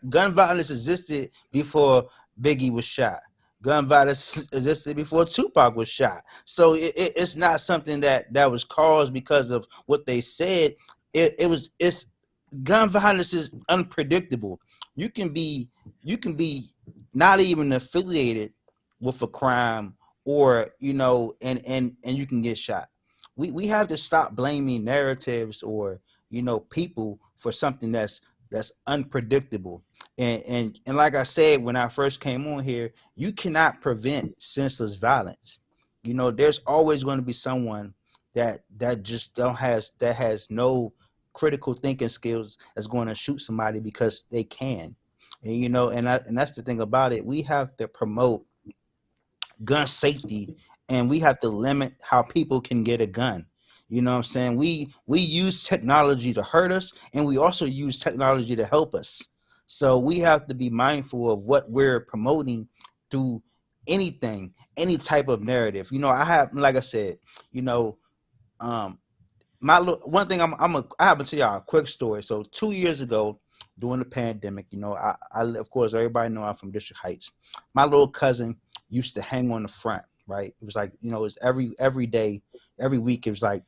gun violence existed before Biggie was shot. Gun violence existed before Tupac was shot. So it's not something that was caused because of what they said. it's gun violence is unpredictable. You can be not even affiliated with a crime, or and you can get shot. We have to stop blaming narratives or people for something that's unpredictable. And like I said when I first came on here, you cannot prevent senseless violence. There's always going to be someone that just don't has that has no critical thinking skills that's going to shoot somebody because they can. And that's the thing about it. We have to promote gun safety, and we have to limit how people can get a gun. You know what I'm saying? We use technology to hurt us, and we also use technology to help us. So we have to be mindful of what we're promoting through anything, any type of narrative. I have, like I said, um, one thing I have to tell y'all a quick story. So 2 years ago, during the pandemic, I of course everybody know I'm from District Heights. My little cousin used to hang on the front, right? It was like it was every day, every week. It was like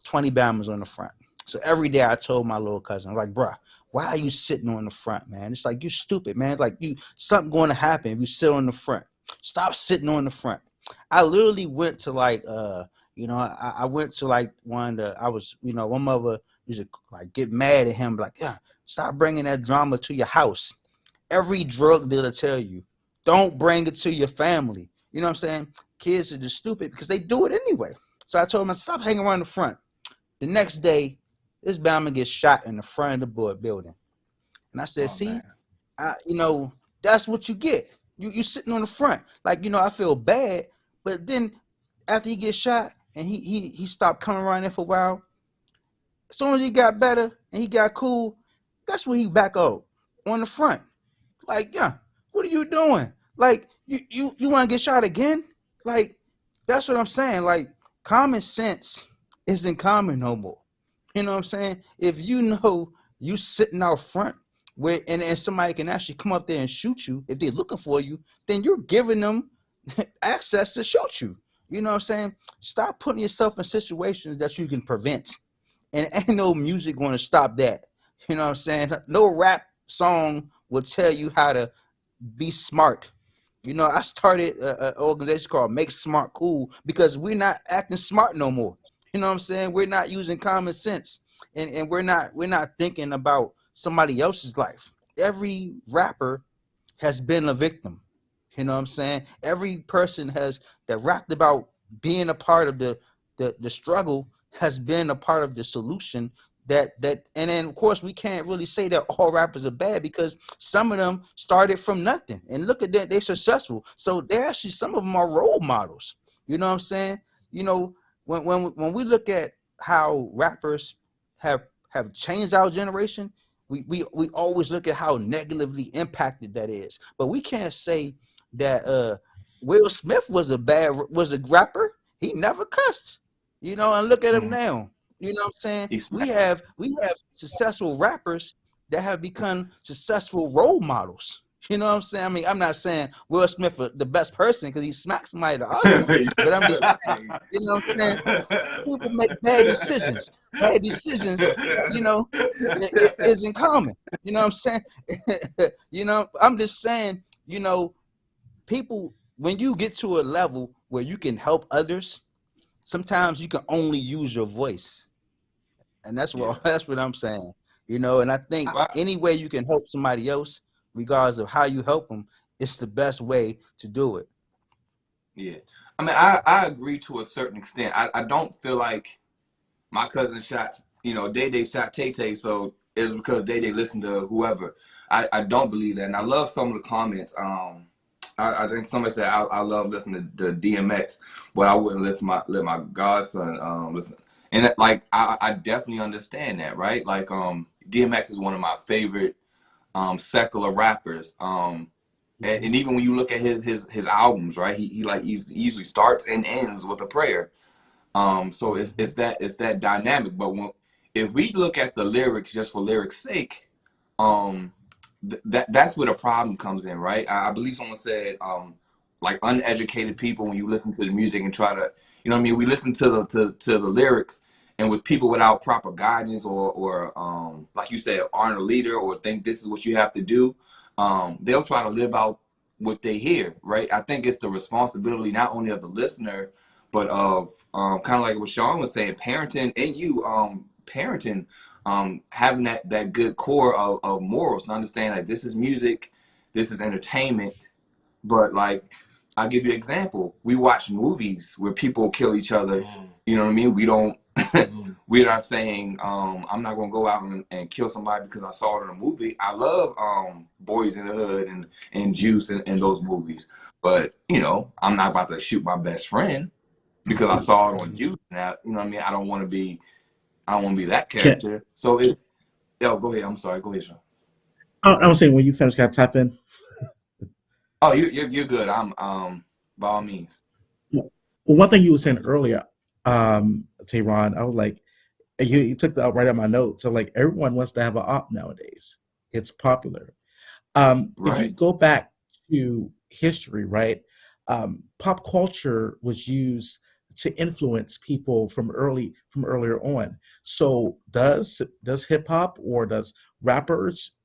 20 Bama's on the front. So every day I told my little cousin, I was like, bruh, why are you sitting on the front, man? It's like, you stupid, man. It's like something going to happen if you sit on the front. Stop sitting on the front. I literally went to I went to like one mother used to like get mad at him, like, yeah, stop bringing that drama to your house. Every drug dealer tell you, don't bring it to your family. You know what I'm saying? Kids are just stupid because they do it anyway. So I told him, stop hanging around the front. The next day, this Bama gets shot in the front of the building. And I said, see, that's what you get. You sitting on the front. Like, I feel bad. But then after he gets shot and he stopped coming around there for a while, as soon as he got better and he got cool, that's when he back up on the front. Like, yeah, what are you doing? Like, you want to get shot again? Like, that's what I'm saying. Like, common sense isn't common no more. You know what I'm saying? If you sitting out front where and somebody can actually come up there and shoot you if they're looking for you, then you're giving them access to shoot you. You know what I'm saying? Stop putting yourself in situations that you can prevent. And ain't no music going to stop that. You know what I'm saying? No rap song will tell you how to be smart. I started an organization called Make Smart Cool because we're not acting smart no more. You know what I'm saying? We're not using common sense, and we're not thinking about somebody else's life. Every rapper has been a victim. You know what I'm saying? Every person that rapped about being a part of the struggle has been a part of the solution. And then of course we can't really say that all rappers are bad because some of them started from nothing and look at that, they're successful. So they're actually, some of them are role models. You know what I'm saying? When we look at how rappers have changed our generation, we always look at how negatively impacted that is. But we can't say that Will Smith was a rapper. He never cussed. And look at him now. You know what I'm saying? We have successful rappers that have become successful role models. You know what I'm saying? I mean, I'm not saying Will Smith the best person because he smacked somebody the ugly, but I'm just saying, you know what I'm saying? People make bad decisions. Bad decisions, it isn't common. You know what I'm saying? I'm just saying, people, when you get to a level where you can help others, sometimes you can only use your voice. And that's what I'm saying. And I think any way you can help somebody else, regardless of how you help them, it's the best way to do it. Yeah. I mean, I agree to a certain extent. I don't feel like my cousin shot, Day Day shot Tay Tay, so it's because Day Day listened to whoever. I don't believe that. And I love some of the comments. I think somebody said I love listening to DMX, but I wouldn't let my godson listen. And I definitely understand that, right? Like DMX is one of my favorite secular rappers. And even when you look at his albums, right? He usually starts and ends with a prayer. So it's that dynamic. But if we look at the lyrics just for lyrics' sake, that's where the problem comes in, right? I believe someone said like uneducated people, when you listen to the music and try to, we listen to the lyrics and with people without proper guidance or like you said, aren't a leader or think this is what you have to do, they'll try to live out what they hear, right? I think it's the responsibility not only of the listener, but of kind of like what Sean was saying, parenting and you parenting, having that good core of morals to understand like this is music, this is entertainment, but like I'll give you an example. We watch movies where people kill each other. You know what I mean? We don't. We're not saying I'm not gonna go out and kill somebody because I saw it in a movie. I love Boys in the Hood and Juice and those movies, but you know I'm not about to shoot my best friend because I saw it on Juice. Now you know what I mean. I don't want to be that character. So it. Yo, go ahead. I'm sorry. Go ahead, Sean. I was saying when you finish, can I tap in? Oh, you're good. I'm by all means. Well, one thing you were saying earlier, Tehran, I was like, you took that right out of my notes. So like everyone wants to have an op nowadays. It's popular. If you Right. go back to history, right, pop culture was used to influence people from earlier on. So does hip hop or does rappers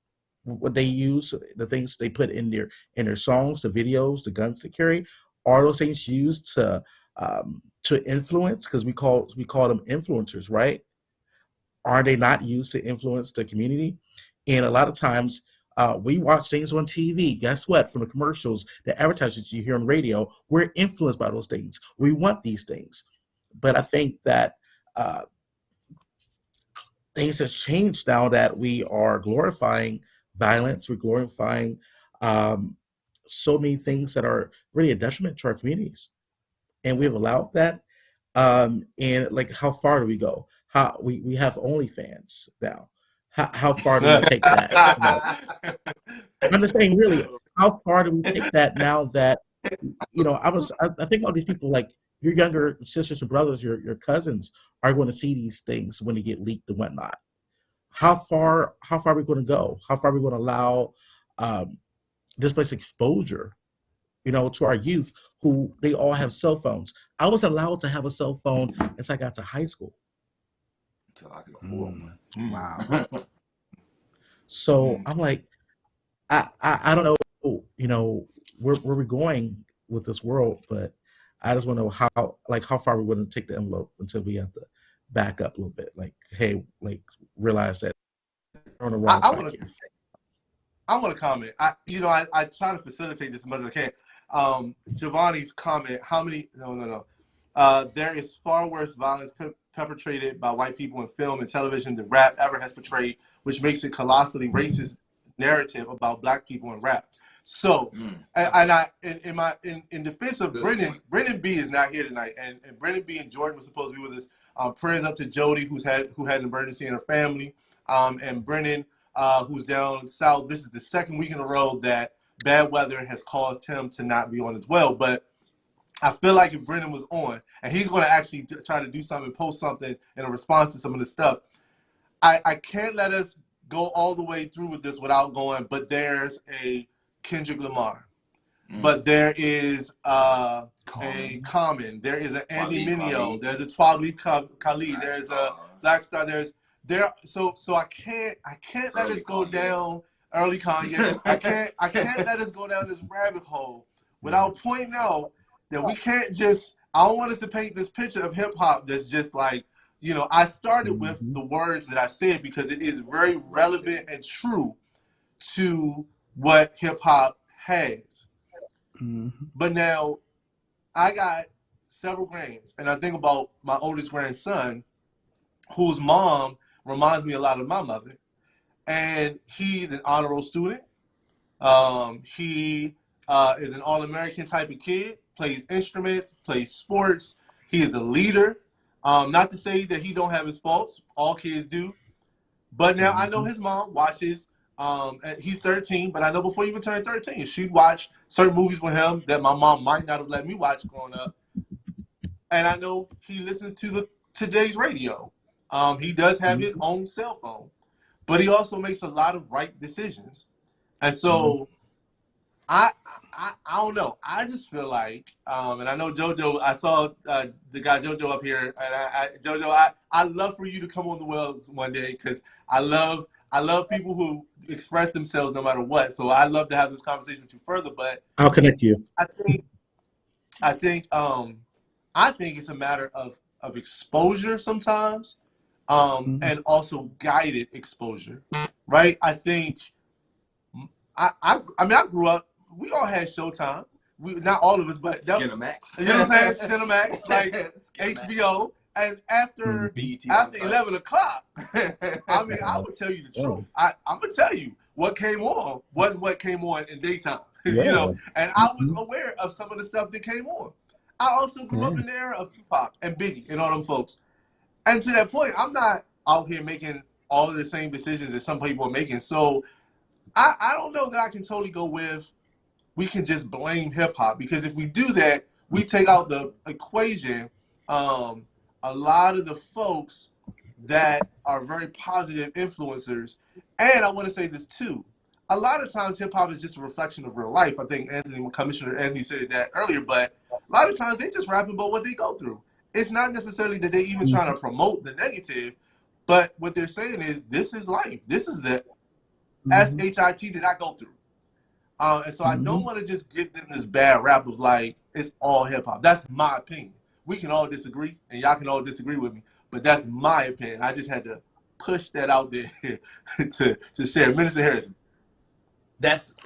what they use the things they put in their songs, the videos, the guns they carry, are those things used to influence? Because we call them influencers, right? Are they not used to influence the community? And a lot of times, we watch things on TV. Guess what? From the commercials, the advertisements you hear on radio, we're influenced by those things. We want these things, but I think that uh, things has changed now that we are glorifying violence. We're glorifying um, so many things that are really a detriment to our communities, and we've allowed that. And like, how far do we go? How we have OnlyFans now. How far do we take that? You know, I'm just saying, really, how far do we take that now that I think all these people like your younger sisters and brothers, your cousins are going to see these things when they get leaked and whatnot. How far are we going to go? How far are we going to allow um, this place exposure, to our youth who they all have cell phones. I was allowed to have a cell phone as I got to high school. Until I can afford one. Wow. So I'm like, I don't know, where we're going with this world, but I just want to know how far we're going to take the envelope until we have to back up a little bit. Like, hey, like realize that we're on the wrong I track want here. I want to comment. I try to facilitate this as much as I can. Giovanni's comment. How many? No. There is far worse violence perpetrated by white people in film and television than rap ever has portrayed, which makes it colossally racist narrative about black people in rap. So, in defense of Brendan B is not here tonight, and Brendan B and Jordan was supposed to be with us. Prayers up to Jody, who had an emergency in her family, and Brendan, who's down south. This is the second week in a row that bad weather has caused him to not be on as well. But I feel like if Brendan was on, and he's going to actually try to do something, post something in a response to some of the stuff, I can't let us go all the way through with this without going, but there's a Kendrick Lamar. But there is a Common. There is an Andy Mineo. There's a Twabli Khalid. There's a Black Star. So I can't let us go down early Kanye. I can't let us go down this rabbit hole without pointing out that we can't just. I don't want us to paint this picture of hip hop that's just like, I started with the words that I said because it is very relevant and true to what hip hop has. But now I got several grands, and I think about my oldest grandson, whose mom reminds me a lot of my mother, and he's an honor roll student. He is an all-American type of kid, plays instruments, plays sports. He is a leader. Not to say that he don't have his faults. All kids do. But now I know his mom watches. And he's 13, but I know before he even turned 13, she'd watch certain movies with him that my mom might not have let me watch growing up. And I know he listens to today's radio. He does have his own cell phone, but he also makes a lot of right decisions. And so I, I don't know. I just feel like, and I know JoJo. I saw the guy JoJo up here, and JoJo. I love for you to come on the Wells one day because I love people who express themselves no matter what. So I love to have this conversation with you further. But I'll connect you. I think I think I think it's a matter of exposure sometimes, and also guided exposure, right? I think I mean I grew up. We all had Showtime. We not all of us, but Skinamax. you know what I'm saying? Cinemax, like HBO, and after 11 o'clock, I mean I would tell you the truth. I'm gonna tell you what came on, what came on in daytime, you know, and I was aware of some of the stuff that came on. I also grew up in the era of Tupac and Biggie and all them folks. And to that point, I'm not out here making all of the same decisions that some people are making. So I don't know that I can totally go with we can just blame hip hop, because if we do that, we take out the equation. A lot of the folks that are very positive influencers, and I want to say this too, a lot of times hip hop is just a reflection of real life. I think Commissioner Anthony said that earlier, but a lot of times they just rapping about what they go through. It's not necessarily that they even trying to promote the negative, but what they're saying is this is life. This is the SHIT that I go through. And so I don't want to just give them this bad rap of like, it's all hip hop. That's my opinion. We can all disagree, and y'all can all disagree with me, but that's my opinion. I just had to push that out there to share. Minister Harrison.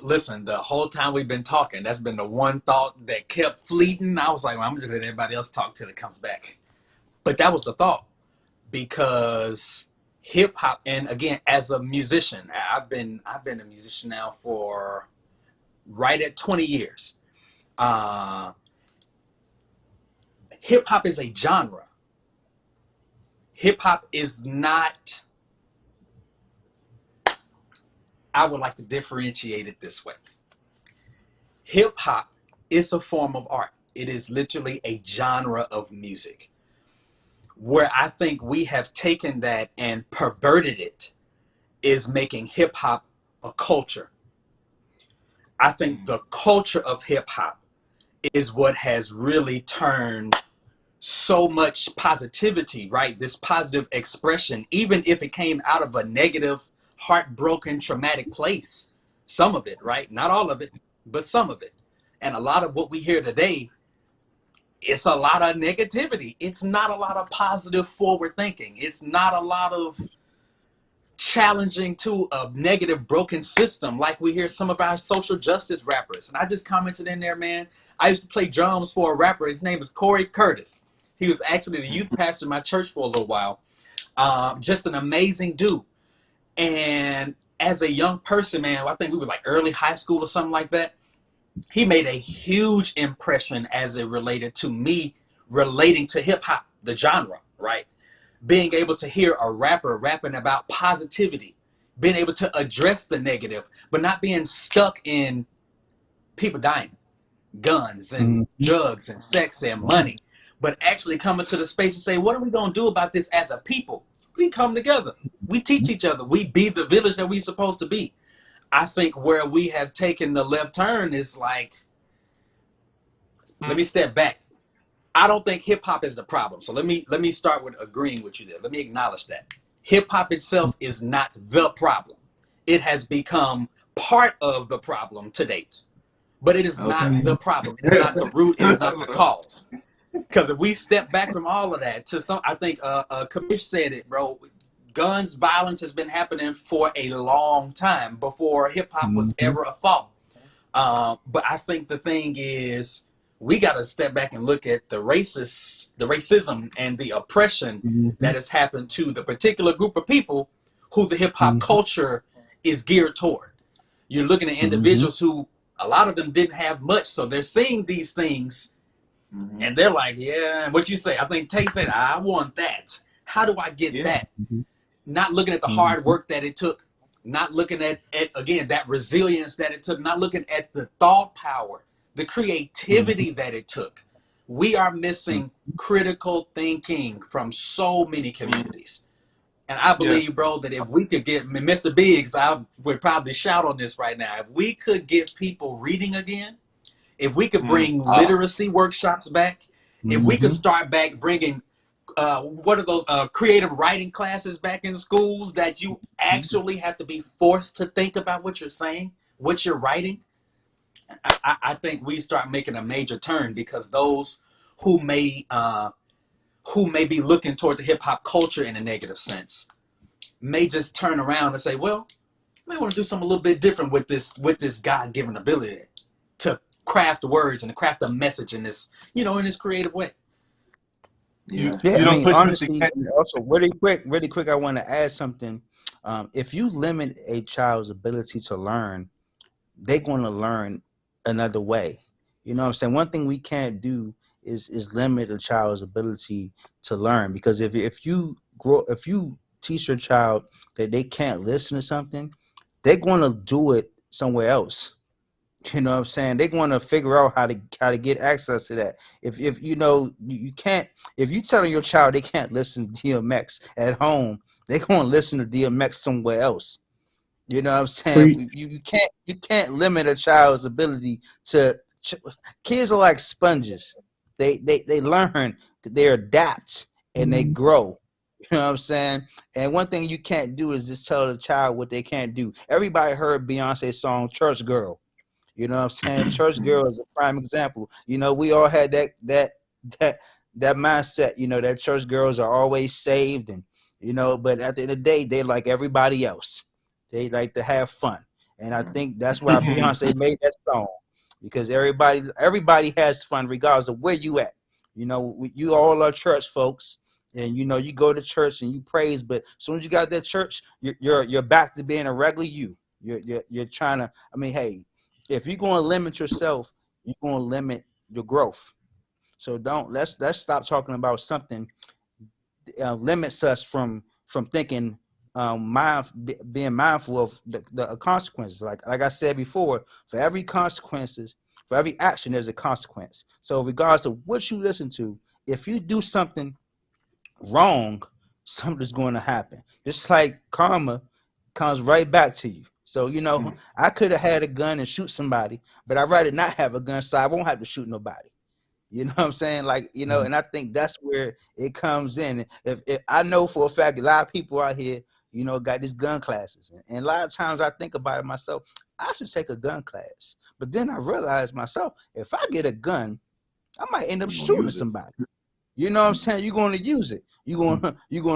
Listen, the whole time we've been talking, that's been the one thought that kept fleeting. I was like, well, I'm just gonna let everybody else talk till it comes back. But that was the thought, because hip hop, and again, as a musician, I've been a musician now for right at 20 years. Hip hop is a genre. Hip hop is not, I would like to differentiate it this way. Hip hop is a form of art. It is literally a genre of music. Where I think we have taken that and perverted it is making hip hop a culture. I think the culture of hip hop is what has really turned so much positivity, right? This positive expression, even if it came out of a negative, heartbroken, traumatic place, some of it, right? Not all of it, but some of it. And a lot of what we hear today, it's a lot of negativity. It's not a lot of positive forward thinking. It's not a lot of challenging to a negative, broken system like we hear some of our social justice rappers. And I just commented in there, man, I used to play drums for a rapper. His name is Corey Curtis. He was actually the youth pastor in my church for a little while. Just an amazing dude. And as a young person, man, I think we were like early high school or something like that. He made a huge impression as it related to me relating to hip hop, the genre, right? Being able to hear a rapper rapping about positivity, being able to address the negative, but not being stuck in people dying, guns and drugs and sex and money, but actually coming to the space and say, what are we going to do about this as a people? We come together. We teach each other. We be the village that we're supposed to be. I think where we have taken the left turn is like, let me step back. I don't think hip hop is the problem. So let me start with agreeing with you there. Let me acknowledge that. Hip hop itself is not the problem. It has become part of the problem to date. But it is not the problem. It is not the root. It is not the cause. Because if we step back from all of that to some, I think Kamish said it, bro. Guns, violence has been happening for a long time before hip hop was ever a thought. But I think the thing is, we got to step back and look at the racism and the oppression that has happened to the particular group of people who the hip hop culture is geared toward. You're looking at individuals who, a lot of them didn't have much, so they're seeing these things and they're like, yeah, what you say? I think Tay said, I want that. How do I get that? Not looking at the hard work that it took, not looking at again, that resilience that it took, not looking at the thought power, the creativity that it took. We are missing critical thinking from so many communities. And I believe, bro, that if we could get Mr. Biggs, I would probably shout on this right now. If we could get people reading again, if we could bring literacy workshops back, if we could start back bringing what are those creative writing classes back in schools that you actually have to be forced to think about what you're saying, what you're writing, I think we start making a major turn, because those who may be looking toward the hip hop culture in a negative sense may just turn around and say, well, I may want to do something a little bit different with this God-given ability to craft words and to craft a message in this, in this creative way. Yeah, I mean, honestly, also really quick, I want to add something. If you limit a child's ability to learn, they're going to learn another way. You know what I'm saying? One thing we can't do is limit a child's ability to learn, because if you teach your child that they can't listen to something, they're going to do it somewhere else. You know what I'm saying? They're going to figure out how to get access to that. If you can't, if you telling your child they can't listen to DMX at home, they're going to listen to DMX somewhere else. You know what I'm saying? You can't limit a child's ability to. Kids are like sponges. They learn, they adapt, and they grow. You know what I'm saying? And one thing you can't do is just tell the child what they can't do. Everybody heard Beyonce's song "Church Girl." You know what I'm saying? Church Girl is a prime example. We all had that mindset, that church girls are always saved, and but at the end of the day, they like everybody else. They like to have fun. And I think that's why Beyonce made that song, because everybody has fun regardless of where you at. You all are church folks, and you go to church and you praise, but as soon as you got that church, you're back to being a regular you. You're trying to, I mean, hey, if you're going to limit yourself, you're going to limit your growth. So let's stop talking about something limits us from thinking, being mindful of the consequences. Like I said before, for every action, there's a consequence. So regardless of what you listen to, if you do something wrong, something's going to happen. Just like karma comes right back to you. So, I could have had a gun and shoot somebody, but I'd rather not have a gun so I won't have to shoot nobody. You know what I'm saying? Like, and I think that's where it comes in. If I know for a fact a lot of people out here, got these gun classes. And a lot of times I think about it myself, I should take a gun class. But then I realize myself, if I get a gun, I might end up shooting somebody. You know what I'm saying? You're going to use it. You're going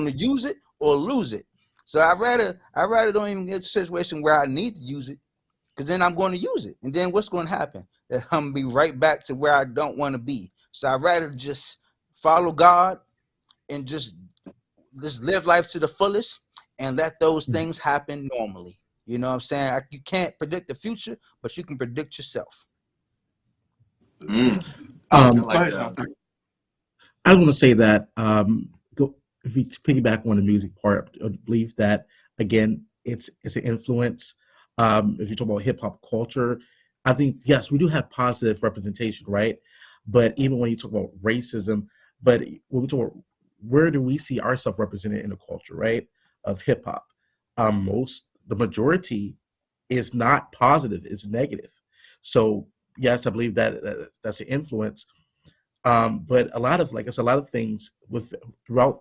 to use it or lose it. So I rather don't even get a situation where I need to use it, because then I'm going to use it. And then what's going to happen? I'm going to be right back to where I don't want to be. So I'd rather just follow God and just live life to the fullest and let those things happen normally. You know what I'm saying? You can't predict the future, but you can predict yourself. I just want to say that if you piggyback on the music part, I believe that again, it's an influence. If you talk about hip hop culture, I think yes, we do have positive representation, right? But even when you talk about racism, but when we talk about where do we see ourselves represented in the culture, right, of hip hop, the majority is not positive; it's negative. So yes, I believe that's an influence. But a lot of, like I said, a lot of things throughout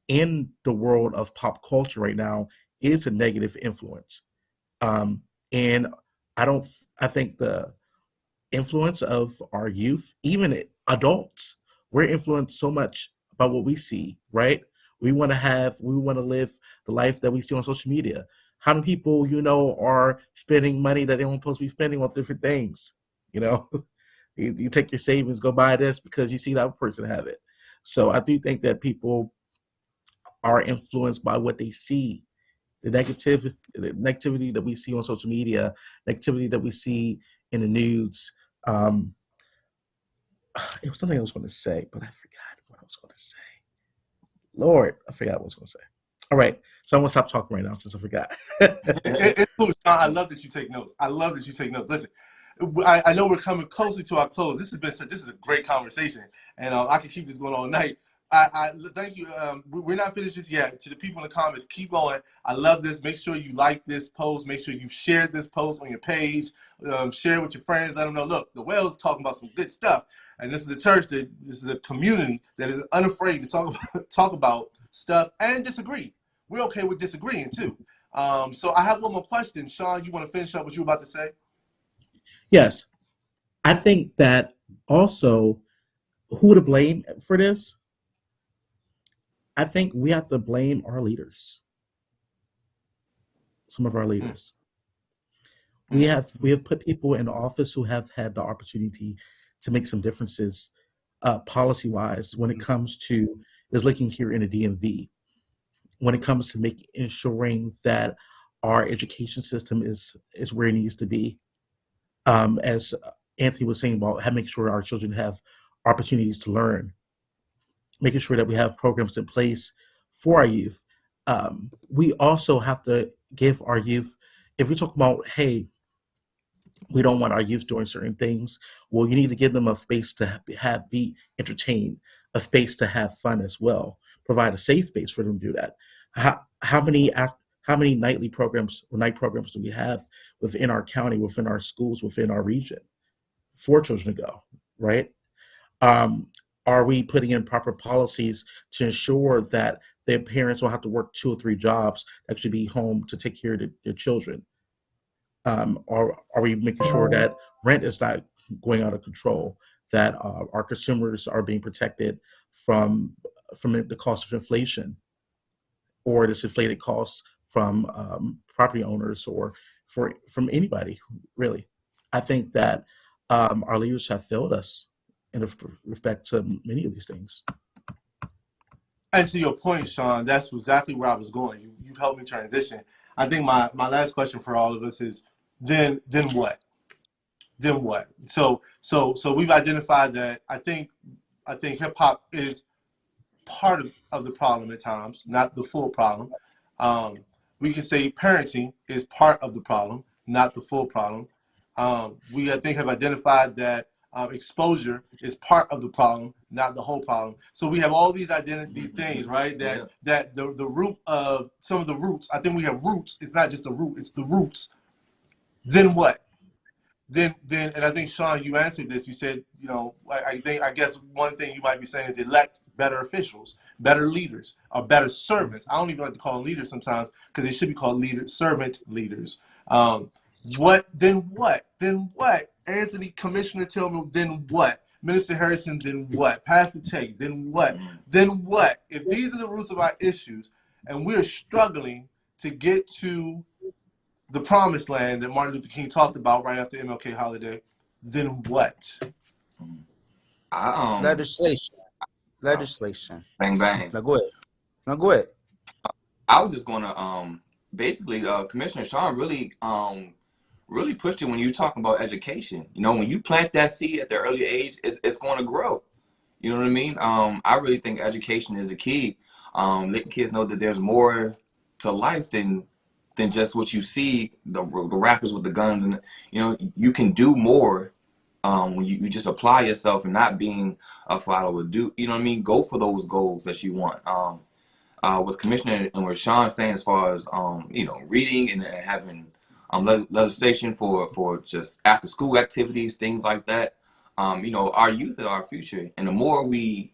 in the world of pop culture right now is a negative influence. And I think the influence of our youth, even adults, we're influenced so much about what we see, right? We want to live the life that we see on social media. How many people, are spending money that they don't supposed to be spending on different things, You take your savings, go buy this because you see that person have it. So I do think that people are influenced by what they see, the negativity that we see on social media, negativity that we see in the news. It was something I was going to say, but I forgot what I was going to say. Lord, I forgot what I was going to say. All right, so I'm going to stop talking right now since I forgot. It's cool, Sean. I love that you take notes. Listen, I know we're coming closer to our close. This is a great conversation, and I can keep this going all night. I thank you. We're not finished just yet. To the people in the comments, keep going. I love this. Make sure you like this post. Make sure you share this post on your page. Share it with your friends. Let them know, look, the Wells talking about some good stuff. And this is a church this is a community that is unafraid to talk about stuff and disagree. We're okay with disagreeing too. So I have one more question. Sean, you want to finish up what you were about to say? Yes. I think that also who to blame for this, I think we have to blame our leaders. Some of our leaders. We have put people in office who have had the opportunity to make some differences policy wise when it comes to is looking here in the DMV, when it comes to ensuring that our education system is where it needs to be. As Anthony was saying about making sure our children have opportunities to learn, making sure that we have programs in place for our youth. We also have to give our youth, if we talk about, hey, we don't want our youth doing certain things, well, you need to give them a space to be entertained, a space to have fun as well. Provide a safe space for them to do that. How many nightly programs or night programs do we have within our county, within our schools, within our region for children to go, right? Are we putting in proper policies to ensure that their parents don't have to work 2 or 3 jobs, actually be home to take care of their children? Or are we making sure that rent is not going out of control, that our consumers are being protected from the cost of inflation or this inflated costs from property owners or from anybody, really? I think that our leaders have failed us in respect to many of these things. And to your point, Sean, that's exactly where I was going. You've helped me transition. I think my last question for all of us is, then what? Then what? So we've identified that I think hip hop is part of the problem at times, not the full problem. We can say parenting is part of the problem, not the full problem. We, I think, have identified that exposure is part of the problem, not the whole problem. So we have all these things, right? That the root of some of the roots. I think we have roots. It's not just a root; it's the roots. Then what? Then, and I think, Sean, you answered this. You said, I guess one thing you might be saying is elect better officials, better leaders, or better servants. I don't even like to call them leaders sometimes because they should be called servant leaders. What? Then what? Then what? Anthony, Commissioner Tilgman, then what? Minister Harrison, then what? Pastor Tate, then what? Then what? If these are the roots of our issues and we're struggling to get to the promised land that Martin Luther King talked about right after MLK holiday, then what? Legislation. Bang bang. Now go ahead. I was just gonna basically Commissioner Sean really pushed it when you talking about education. When you plant that seed at the early age, it's going to grow. You know what I mean? I really think education is the key. Letting kids know that there's more to life than just what you see, the rappers with the guns, and you can do more when you just apply yourself and not being a follower. You know what I mean? Go for those goals that you want. With Commissioner and what Sean's saying as far as reading and having legislation for just after school activities, things like that. Our youth are our future, and the more we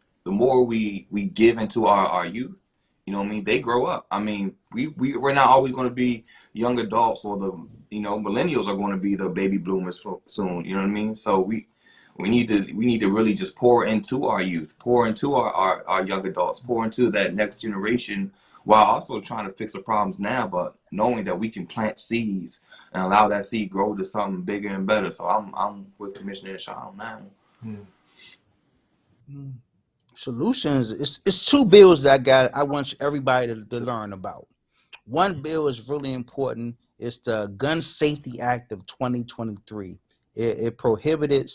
give into our youth, they grow up. I mean, we're not always going to be young adults, or the millennials are going to be the baby bloomers soon. You know what I mean? So we need to really just pour into our youth, pour into our young adults, pour into that next generation, while also trying to fix the problems now, but knowing that we can plant seeds and allow that seed grow to something bigger and better. So I'm with Commissioner Sean now. Solutions. It's 2 bills that I want everybody to learn about. One bill is really important. It's the Gun Safety Act of 2023. It prohibited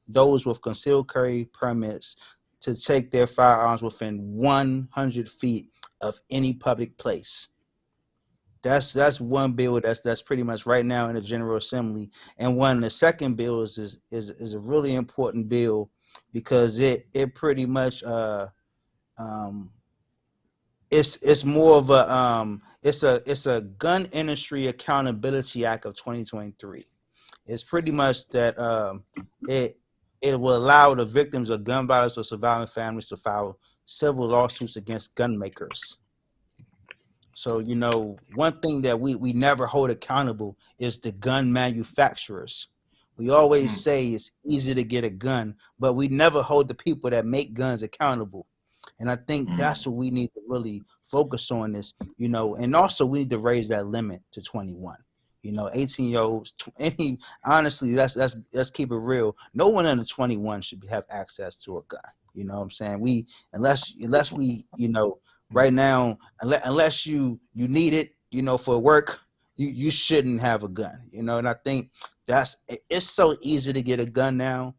those with concealed carry permits to take their firearms within 100 feet of any public place. That's one bill that's pretty much right now in the General Assembly. And the second bill is a really important bill because it pretty much It's more of a it's a gun industry accountability act of 2023. It's pretty much that it it will allow the victims of gun violence or surviving families to file civil lawsuits against gun makers. So, one thing that we never hold accountable is the gun manufacturers. We always say it's easy to get a gun, but we never hold the people that make guns accountable. And I think that's what we need to really focus on and also we need to raise that limit to 21. 18-year-olds, any honestly, let's keep it real. No one under 21 should have access to a gun. You know what I'm saying? Unless we, right now, unless you need it, for work, you shouldn't have a gun. And I think it's so easy to get a gun now.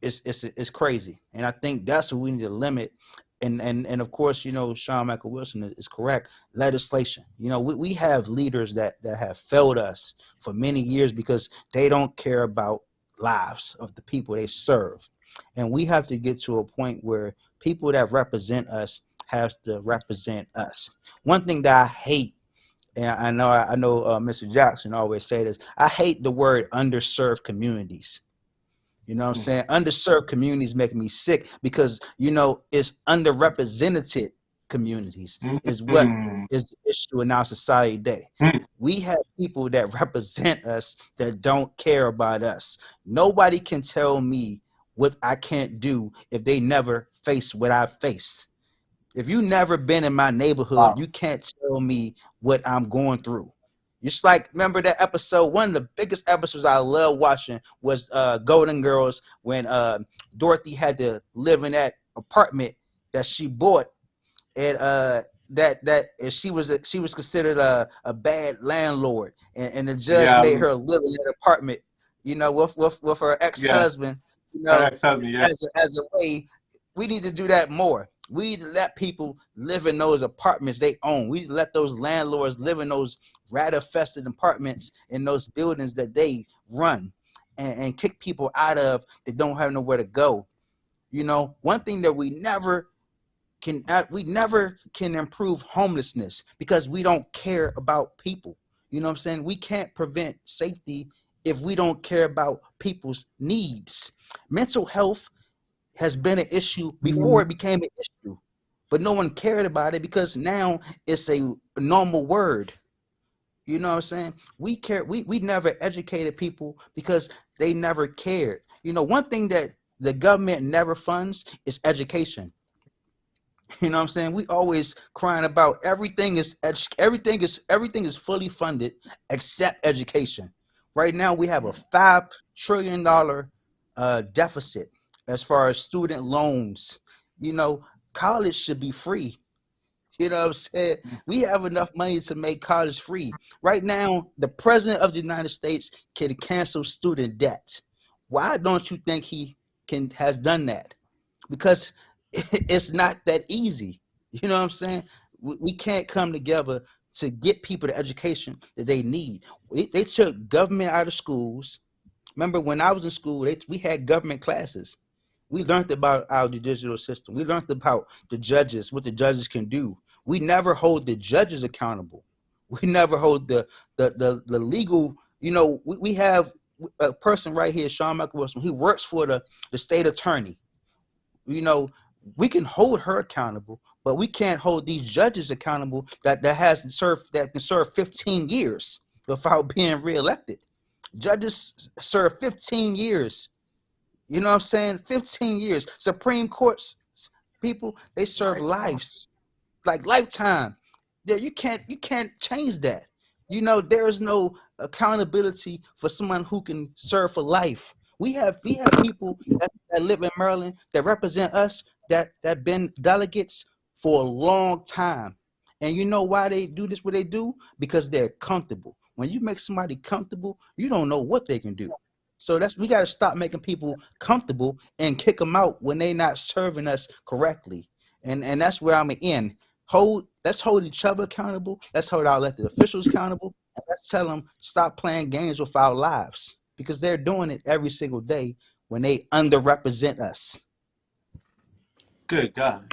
It's crazy, and I think that's what we need to limit. And of course, Sean Michael Wilson is correct. Legislation. We have leaders that have failed us for many years because they don't care about lives of the people they serve, and we have to get to a point where people that represent us have to represent us. One thing that I hate, and I know Mr. Jackson always say this, I hate the word underserved communities. You know what I'm saying? Underserved communities make me sick because, it's underrepresented communities is what is the issue in our society today. We have people that represent us that don't care about us. Nobody can tell me what I can't do if they never face what I've faced. If you never been in my neighborhood, you can't tell me what I'm going through. Just like, remember that episode? One of the biggest episodes I love watching was Golden Girls, when Dorothy had to live in that apartment that she bought, and and she was considered a bad landlord, and the judge made her live in that apartment, with her ex-husband, her ex-husband, as a way. We need to do that more. We need to let people live in those apartments they own. We need to let those landlords live in those rat-infested apartments in those buildings that they run, and kick people out of that don't have nowhere to go. One thing that we never can improve homelessness because we don't care about people. You know what I'm saying? We can't prevent safety if we don't care about people's needs. Mental health has been an issue before it became an issue, but no one cared about it because now it's a normal word. You know what I'm saying? We never educated people because they never cared. One thing that the government never funds is education. You know what I'm saying? We always crying about everything is fully funded except education. Right now we have a $5 trillion deficit as far as student loans. College should be free. You know what I'm saying? We have enough money to make college free. Right now, the president of the United States can cancel student debt. Why don't you think he has done that? Because it's not that easy. You know what I'm saying? We can't come together to get people the education that they need. They took government out of schools. Remember when I was in school, we had government classes. We learned about our judicial system. We learned about the judges, what the judges can do. We never hold the judges accountable. We never hold the legal. We have a person right here, Sean Michael Wilson. He works for the state attorney. you know, we can hold her accountable, but we can't hold these judges accountable that can serve 15 years without being reelected. Judges serve 15 years. You know what I'm saying? 15 years. Supreme Court's people, they serve lives, like lifetime. Yeah, you can't change that. There is no accountability for someone who can serve for life. We have people that live in Maryland that represent us that been delegates for a long time. And you know why they do this what they do? Because they're comfortable. When you make somebody comfortable, you don't know what they can do. So we got to stop making people comfortable and kick them out when they're not serving us correctly. And that's where I'm in. Let's hold each other accountable. Let's hold our elected officials accountable. And let's tell them stop playing games with our lives because they're doing it every single day when they underrepresent us. Good God.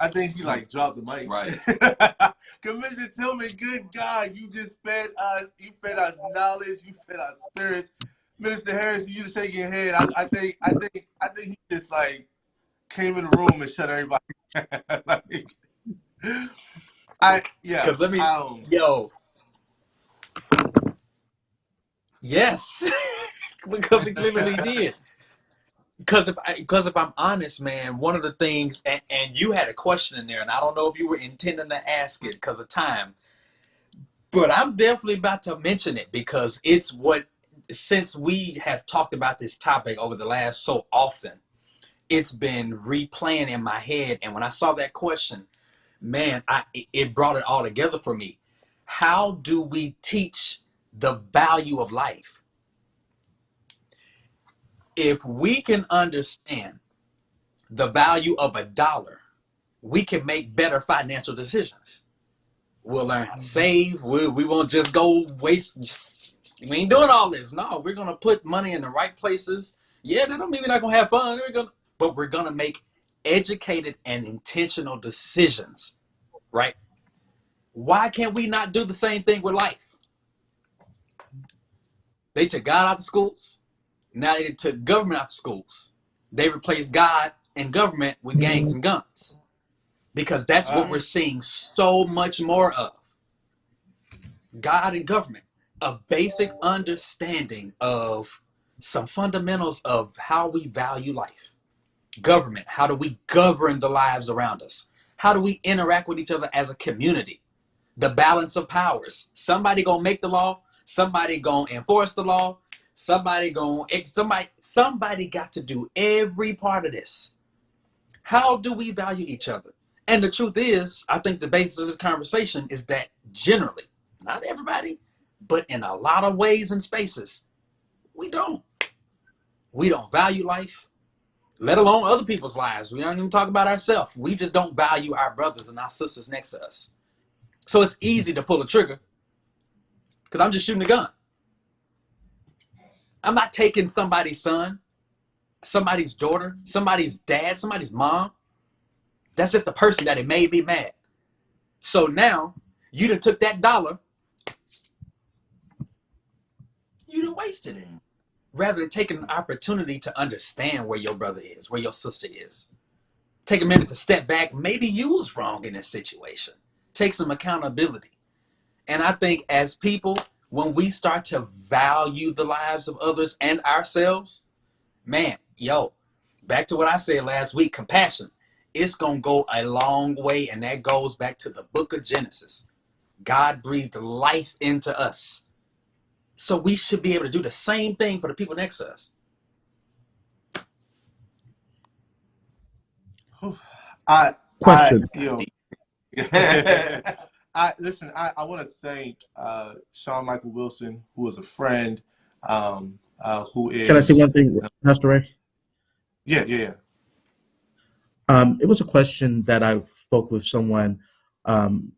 I think he like dropped the mic. Right. Commissioner Tilgman, good God, you just fed us. You fed us knowledge. You fed us spirits. Minister Harris, you just shaking your head. I think he just like came in the room and shut everybody. Because let me, yo. Yes, because he clearly did. Because if I'm honest, man, one of the things, and you had a question in there, and I don't know if you were intending to ask it because of time, but I'm definitely about to mention it because it's what, since we have talked about this topic over the last so often, it's been replaying in my head. And when I saw that question, man, it brought it all together for me. How do we teach the value of life? If we can understand the value of $1, we can make better financial decisions. We'll learn how to save. We won't just go waste. We ain't doing all this. No, we're going to put money in the right places. Yeah, that don't mean we're not going to have fun. But we're going to make educated and intentional decisions, right? Why can't we not do the same thing with life? They took God out of schools. Now they took government out of schools. They replaced God and government with gangs and guns. Because that's what we're seeing so much more of. God and government. A basic understanding of some fundamentals of how we value life. Government. How do we govern the lives around us? How do we interact with each other as a community? The balance of powers. Somebody gonna make the law. Somebody gonna enforce the law. Somebody got to do every part of this. How do we value each other? And the truth is, I think the basis of this conversation is that generally, not everybody, but in a lot of ways and spaces, we don't. We don't value life, let alone other people's lives. We don't even talk about ourselves. We just don't value our brothers and our sisters next to us. So it's easy to pull a trigger because I'm just shooting a gun. I'm not taking somebody's son, somebody's daughter, somebody's dad, somebody's mom. That's just the person that it made me mad. So now you done took that $1, you done wasted it. Rather than taking an opportunity to understand where your brother is, where your sister is. Take a minute to step back. Maybe you was wrong in this situation. Take some accountability. And I think as people, when we start to value the lives of others and ourselves, man, back to what I said last week, compassion. It's going to go a long way, and that goes back to the book of Genesis. God breathed life into us. So we should be able to do the same thing for the people next to us. Question. I want to thank Sean Michael Wilson, who is a friend, who is... Can I say one thing, Pastor Ray? Yeah. It was a question that I spoke with someone when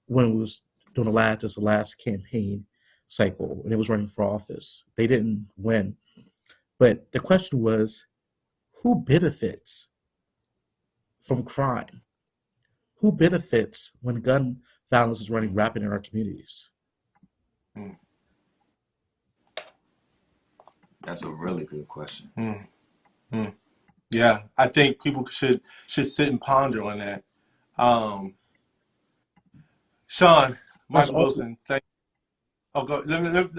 we was doing the last campaign cycle, and it was running for office. They didn't win. But the question was, who benefits from crime? Who benefits when gun violence is running rapid in our communities? That's a really good question. Yeah, I think people should sit and ponder on that. Sean Michael Wilson, thank you. Oh, go.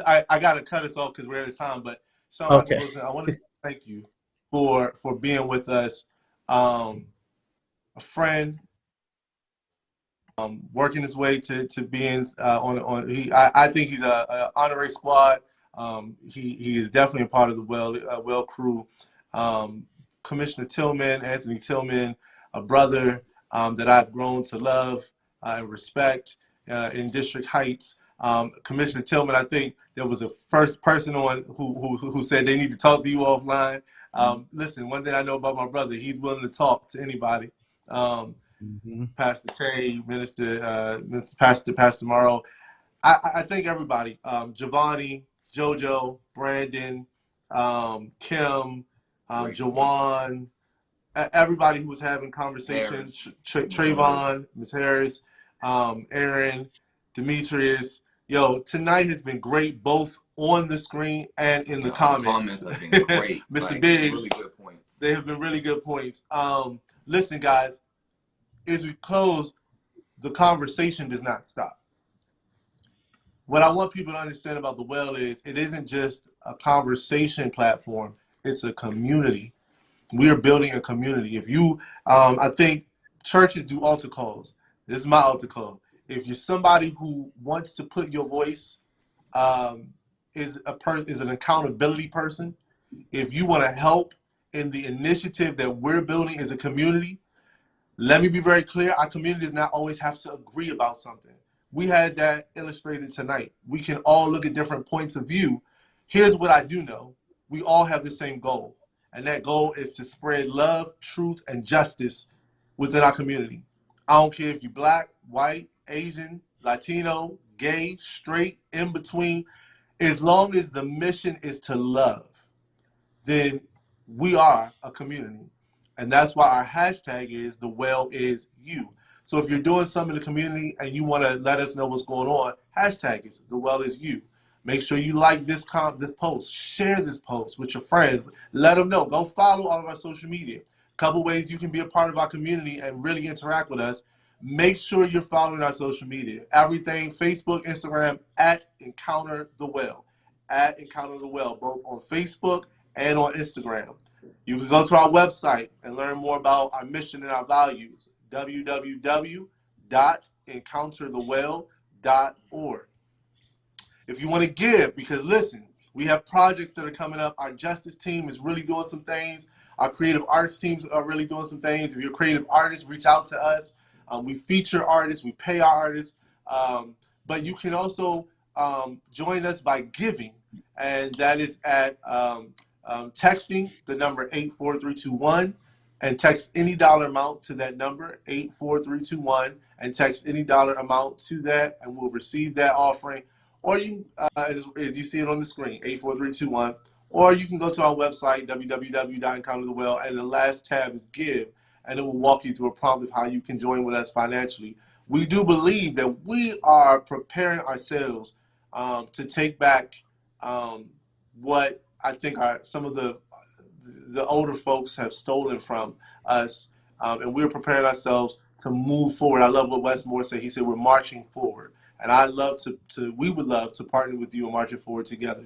I got to cut us off because we're out of time. But Sean Michael Wilson, I want to thank you for being with us. A friend, working his way to being on. I think he's a honorary squad. He is definitely a part of the well crew. Commissioner Tilgman, Anthony Tilgman, a brother that I've grown to love and respect in District Heights. Commissioner Tilgman, I think there was a first person on who said they need to talk to you offline. Listen, one thing I know about my brother, he's willing to talk to anybody. Pastor Tay, Pastor Morrow. I thank everybody. Giovanni, JoJo, Brandon, Kim, Jawan, everybody who was having conversations, Trayvon, Ms. Harris, Aaron, Demetrius. Yo, tonight has been great, both on the screen and in the comments. The comments have been great. Mr. Biggs, really good points. They have been really good points. Listen, guys, as we close, the conversation does not stop. What I want people to understand about the Well is it isn't just a conversation platform, it's a community. We are building a community. If you, I think churches do altar calls. This is my altar call. If you're somebody who wants to put your voice, is an accountability person, if you want to help in the initiative that we're building as a community, let me be very clear. Our community does not always have to agree about something. We had that illustrated tonight. We can all look at different points of view. Here's what I do know. We all have the same goal. And that goal is to spread love, truth, and justice within our community. I don't care if you're black, white, Asian, Latino, gay, straight, in between. As long as the mission is to love, then we are a community. And that's why our hashtag is the well is you. So if you're doing something in the community and you want to let us know what's going on, hashtag it, the well is you. Make sure you like this post, share this post with your friends, let them know. Go follow all of our social media. A couple ways you can be a part of our community and really interact with us. Make sure you're following our social media. Everything, Facebook, Instagram, at Encounter the Well. At Encounter the Well, both on Facebook and on Instagram. You can go to our website and learn more about our mission and our values, www.encounterthewell.org. If you want to give, because listen, we have projects that are coming up. Our justice team is really doing some things. Our creative arts teams are really doing some things. If you're a creative artist, reach out to us. We feature artists. We pay our artists. But you can also join us by giving, and that is at texting the number 84321 and text any dollar amount to that number, 84321, and text any dollar amount to that, and we'll receive that offering. Or you, as you see it on the screen, 84321, or you can go to our website, www.encounterthewell, and the last tab is Give, and it will walk you through a prompt of how you can join with us financially. We do believe that we are preparing ourselves to take back what I think are some of the older folks have stolen from us, and we're preparing ourselves to move forward. I love what Wes Moore said. He said we're marching forward, and we would love to partner with you in marching forward together.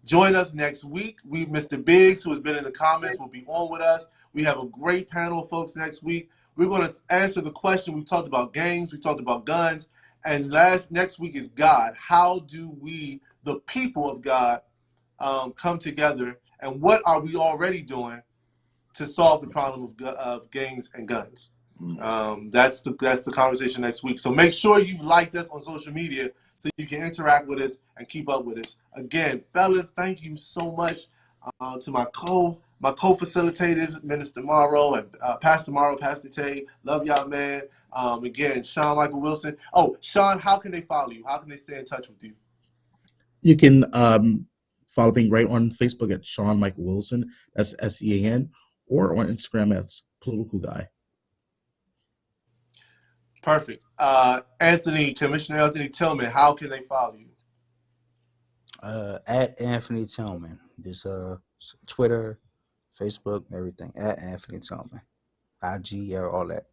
Join us next week. Mr. Biggs, who has been in the comments, will be on with us. We have a great panel of folks next week. We're going to answer the question. We've talked about gangs, we talked about guns, and next week is God. How do we, the people of God, come together, and what are we already doing to solve the problem of gangs and guns? That's the conversation next week. So make sure you've liked us on social media so you can interact with us and keep up with us. Again, fellas, thank you so much to my co-facilitators, Minister Morrow and Pastor Morrow, Pastor Tay. Love y'all, man. Again, Sean Michael Wilson. Oh, Sean, how can they follow you? How can they stay in touch with you? You can follow me right on Facebook at Sean Michael Wilson, that's SEAN, or on Instagram as Political Guy. Perfect. Commissioner Anthony Tilgman, how can they follow you? At Anthony Tilgman. Just Twitter, Facebook, everything. At Anthony Tilgman. IG, all that.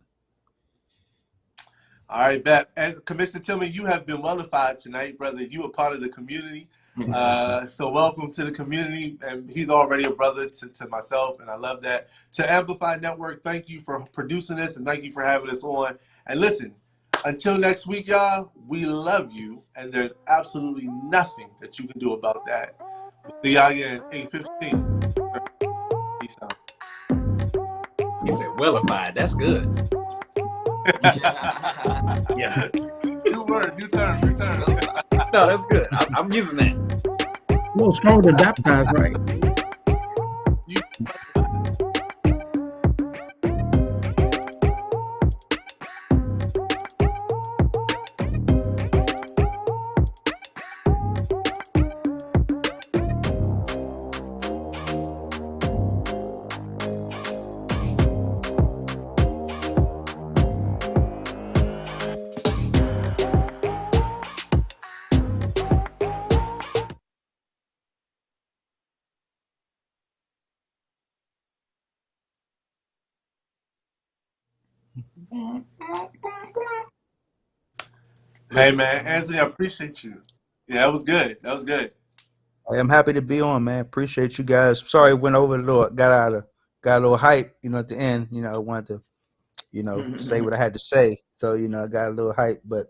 All right, bet. And Commissioner Tilgman, you have been wellified tonight, brother. You are part of the community. So welcome to the community. And he's already a brother to myself, and I love that. To Amplify Network, thank you for producing this, and thank you for having us on. And listen, until next week, y'all, we love you, and there's absolutely nothing that you can do about that. We'll see y'all again, 8:15. Peace out. He said, wellified. That's good. Yeah. New word, new term. No, that's good. I'm using that. A little stronger than baptized, right? Hey man, Anthony, I appreciate you. Yeah, that was good. That was good. I'm happy to be on, man. Appreciate you guys. Sorry, went over a little, got a little hype, at the end. I wanted to, say what I had to say. So, I got a little hype, but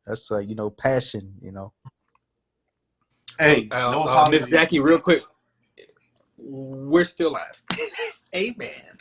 that's passion. Hey, no Miss apology. Jackie, real quick, we're still live. Amen.